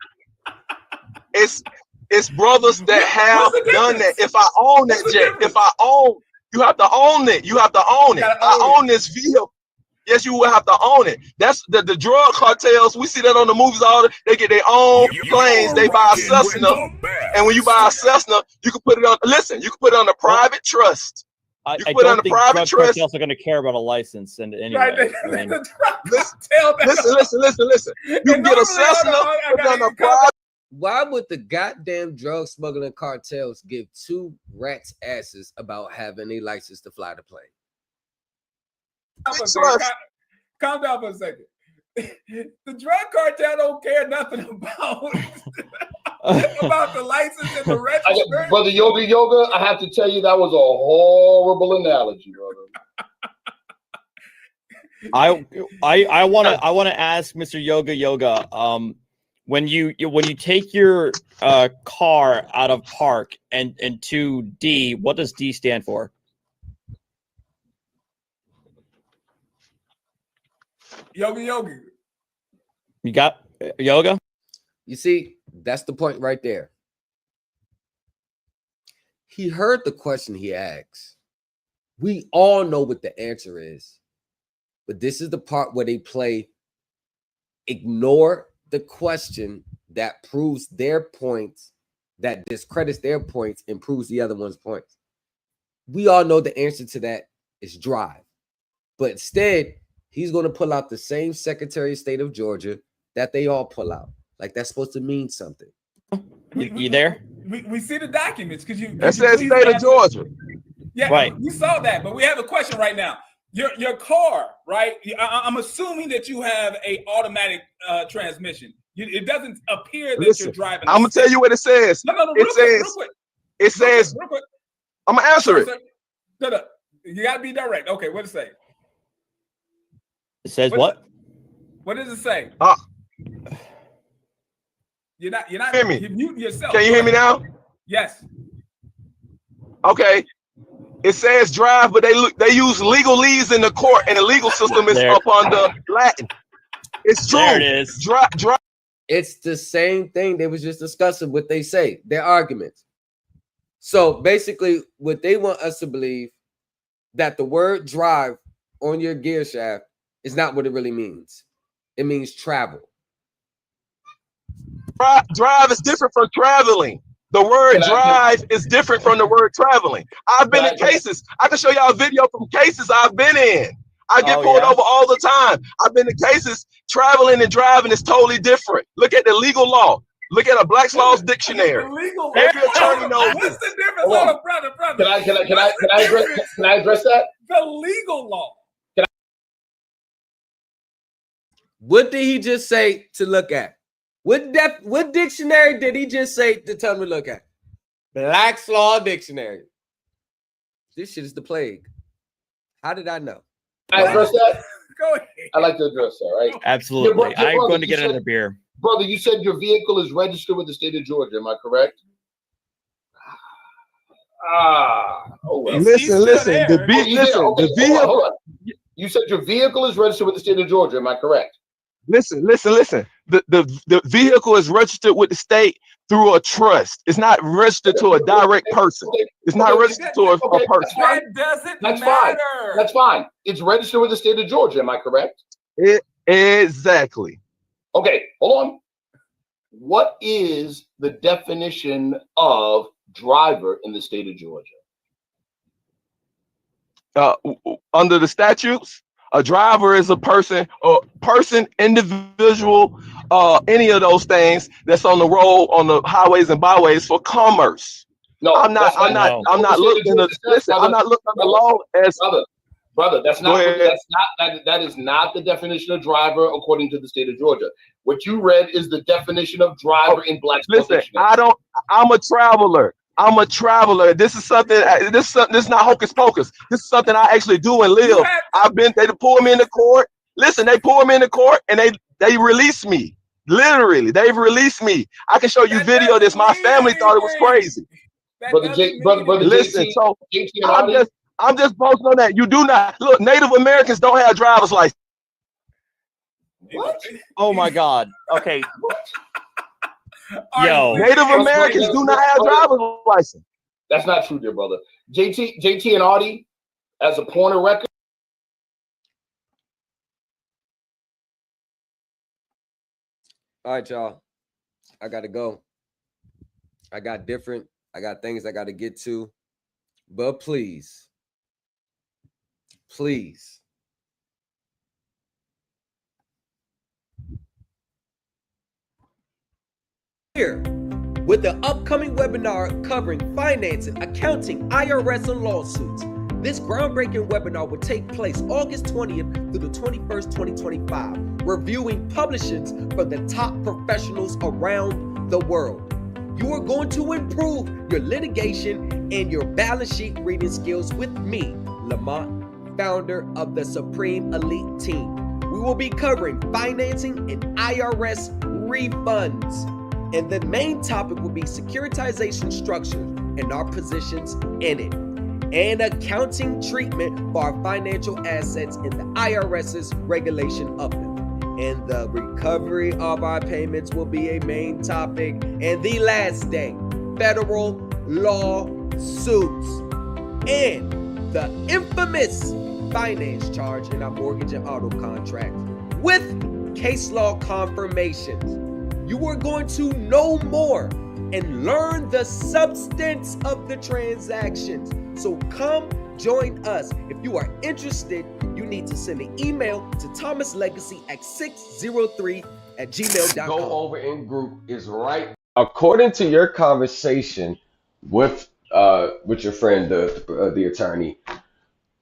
S15: It's brothers that have done that. If I own that jet, you have to own it. I own this vehicle. Yes, you will have to own it. That's the drug cartels. We see that on the movies all. They get their own planes. They buy a Cessna, and when you buy a Cessna, you can put it on. Listen, you can put it on a private trust.
S12: I don't think drug cartels are going to care about a license. And anyway,
S15: listen. You can get a Cessna. Put it on a private.
S6: Why would the goddamn drug smuggling cartels give two rats' asses about having a license to fly the plane?
S8: Calm down for a second. The drug cartel don't care nothing about the license and the registration.
S7: Brother Yoga, I have to tell you that was a horrible analogy, brother.
S12: I want to ask Mr. Yoga. When you take your car out of park and to D, what does D stand for?
S8: Yoga.
S12: You got yoga?
S6: You see, that's the point right there. He heard the question he asked. We all know what the answer is. But this is the part where they play ignore the question that proves their points, that discredits their points and proves the other one's points. We all know the answer to that is drive. But instead, he's going to pull out the same Secretary of State of Georgia that they all pull out. Like that's supposed to mean something.
S12: You there?
S8: We see the documents because you.
S15: That says State of Georgia.
S8: Yeah,
S12: right.
S8: We saw that, but we have a question right now. Your car, right? I'm assuming that you have a automatic transmission. It doesn't appear that you're driving.
S15: I'm gonna tell you what it says.
S8: No,
S15: It says. I'm gonna answer it.
S8: No. You gotta be direct. Okay, what does it say?
S12: It says what?
S8: What does it say? You're not
S15: hear me.
S8: You're muting yourself.
S15: Can you hear me now?
S8: Yes.
S15: Okay. It says drive, but they use legalese in the court, and the legal system is up under Latin. It's true.
S12: There it is.
S15: Drive.
S6: It's the same thing they was just discussing what they say, their arguments. So basically, what they want us to believe that the word drive on your gear shaft is not what it really means. It means travel.
S15: Drive is different from traveling. The word drive is different from the word traveling. I've been in cases. I can show y'all a video from cases I've been in. I get pulled over all the time. I've been in cases. Traveling and driving is totally different. Look at the legal law. Look at a Black's Law's dictionary. Every attorney knows
S8: What's
S15: this.
S8: the difference? Hold on, brother.
S7: Can I address that?
S8: The legal law.
S6: What did he just say to look at? What dictionary did he just say to tell me to look at? Black's Law Dictionary. This shit is the plague. How did I know?
S7: Can I address that?
S8: Go ahead.
S7: I like to address that, right?
S12: Absolutely.
S7: Yeah,
S12: I'm going to get another beer.
S7: Brother, you said your vehicle is registered with the state of Georgia. Am I correct? Oh well.
S15: Listen. The vehicle.
S7: Hold on. You said your vehicle is registered with the state of Georgia. Am I correct?
S15: Listen. The vehicle is registered with the state through a trust. It's not registered to a direct person. It's not registered to a person.
S8: That doesn't
S7: That's
S8: matter.
S7: fine. That's fine. It's registered with the state of Georgia. Am I correct?
S15: Exactly.
S7: Okay, hold on. What is the definition of driver in the state of Georgia?
S15: Under the statutes, a driver is a person, individual, any of those things that's on the road, on the highways and byways for commerce.
S7: No,
S15: I'm not looking at the law as
S7: brother. That is not the definition of driver according to the state of Georgia. What you read is the definition of driver in Black's Law Dictionary.
S15: I'm a traveler. This is not hocus pocus. This is something I actually do and live. They pull me into court. Listen, they pull me into court and they release me. Literally, they've released me. I can show you video of this. My family thought it was crazy.
S7: Brother
S15: Listen,
S7: JT,
S15: so
S7: JT
S15: I'm just posting on that. You do not look. Native Americans don't have driver's license.
S7: What?
S12: Oh my God. Okay.
S15: Yo, Native Americans do not have driver's license.
S7: That's not true, dear brother. JT and Audie, as a point of record.
S6: All right, y'all. I gotta go. I got things I gotta get to. But please. Here, with the upcoming webinar covering financing, accounting, IRS, and lawsuits. This groundbreaking webinar will take place August 20th through the 21st, 2025, reviewing publications from the top professionals around the world. You are going to improve your litigation and your balance sheet reading skills with me, Lamont, founder of the Supreme Elite Team. We will be covering financing and IRS refunds. And the main topic will be securitization structures and our positions in it, and accounting treatment for our financial assets and the IRS's regulation of them. And the recovery of our payments will be a main topic. And the last day, federal lawsuits and the infamous finance charge in our mortgage and auto contracts with case law confirmations. You are going to know more and learn the substance of the transactions. So come join us. If you are interested, you need to send an email to thomaslegacy@603@gmail.com.
S16: Go over in group is right. According to your conversation with your friend, the attorney,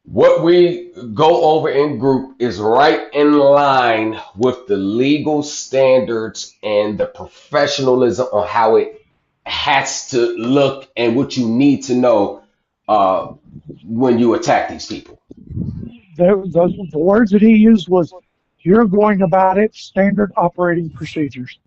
S16: what we go over in group is right in line with the legal standards and the professionalism on how it has to look and what you need to know when you attack these people.
S17: The words that he used was, "You're going about it standard operating procedures."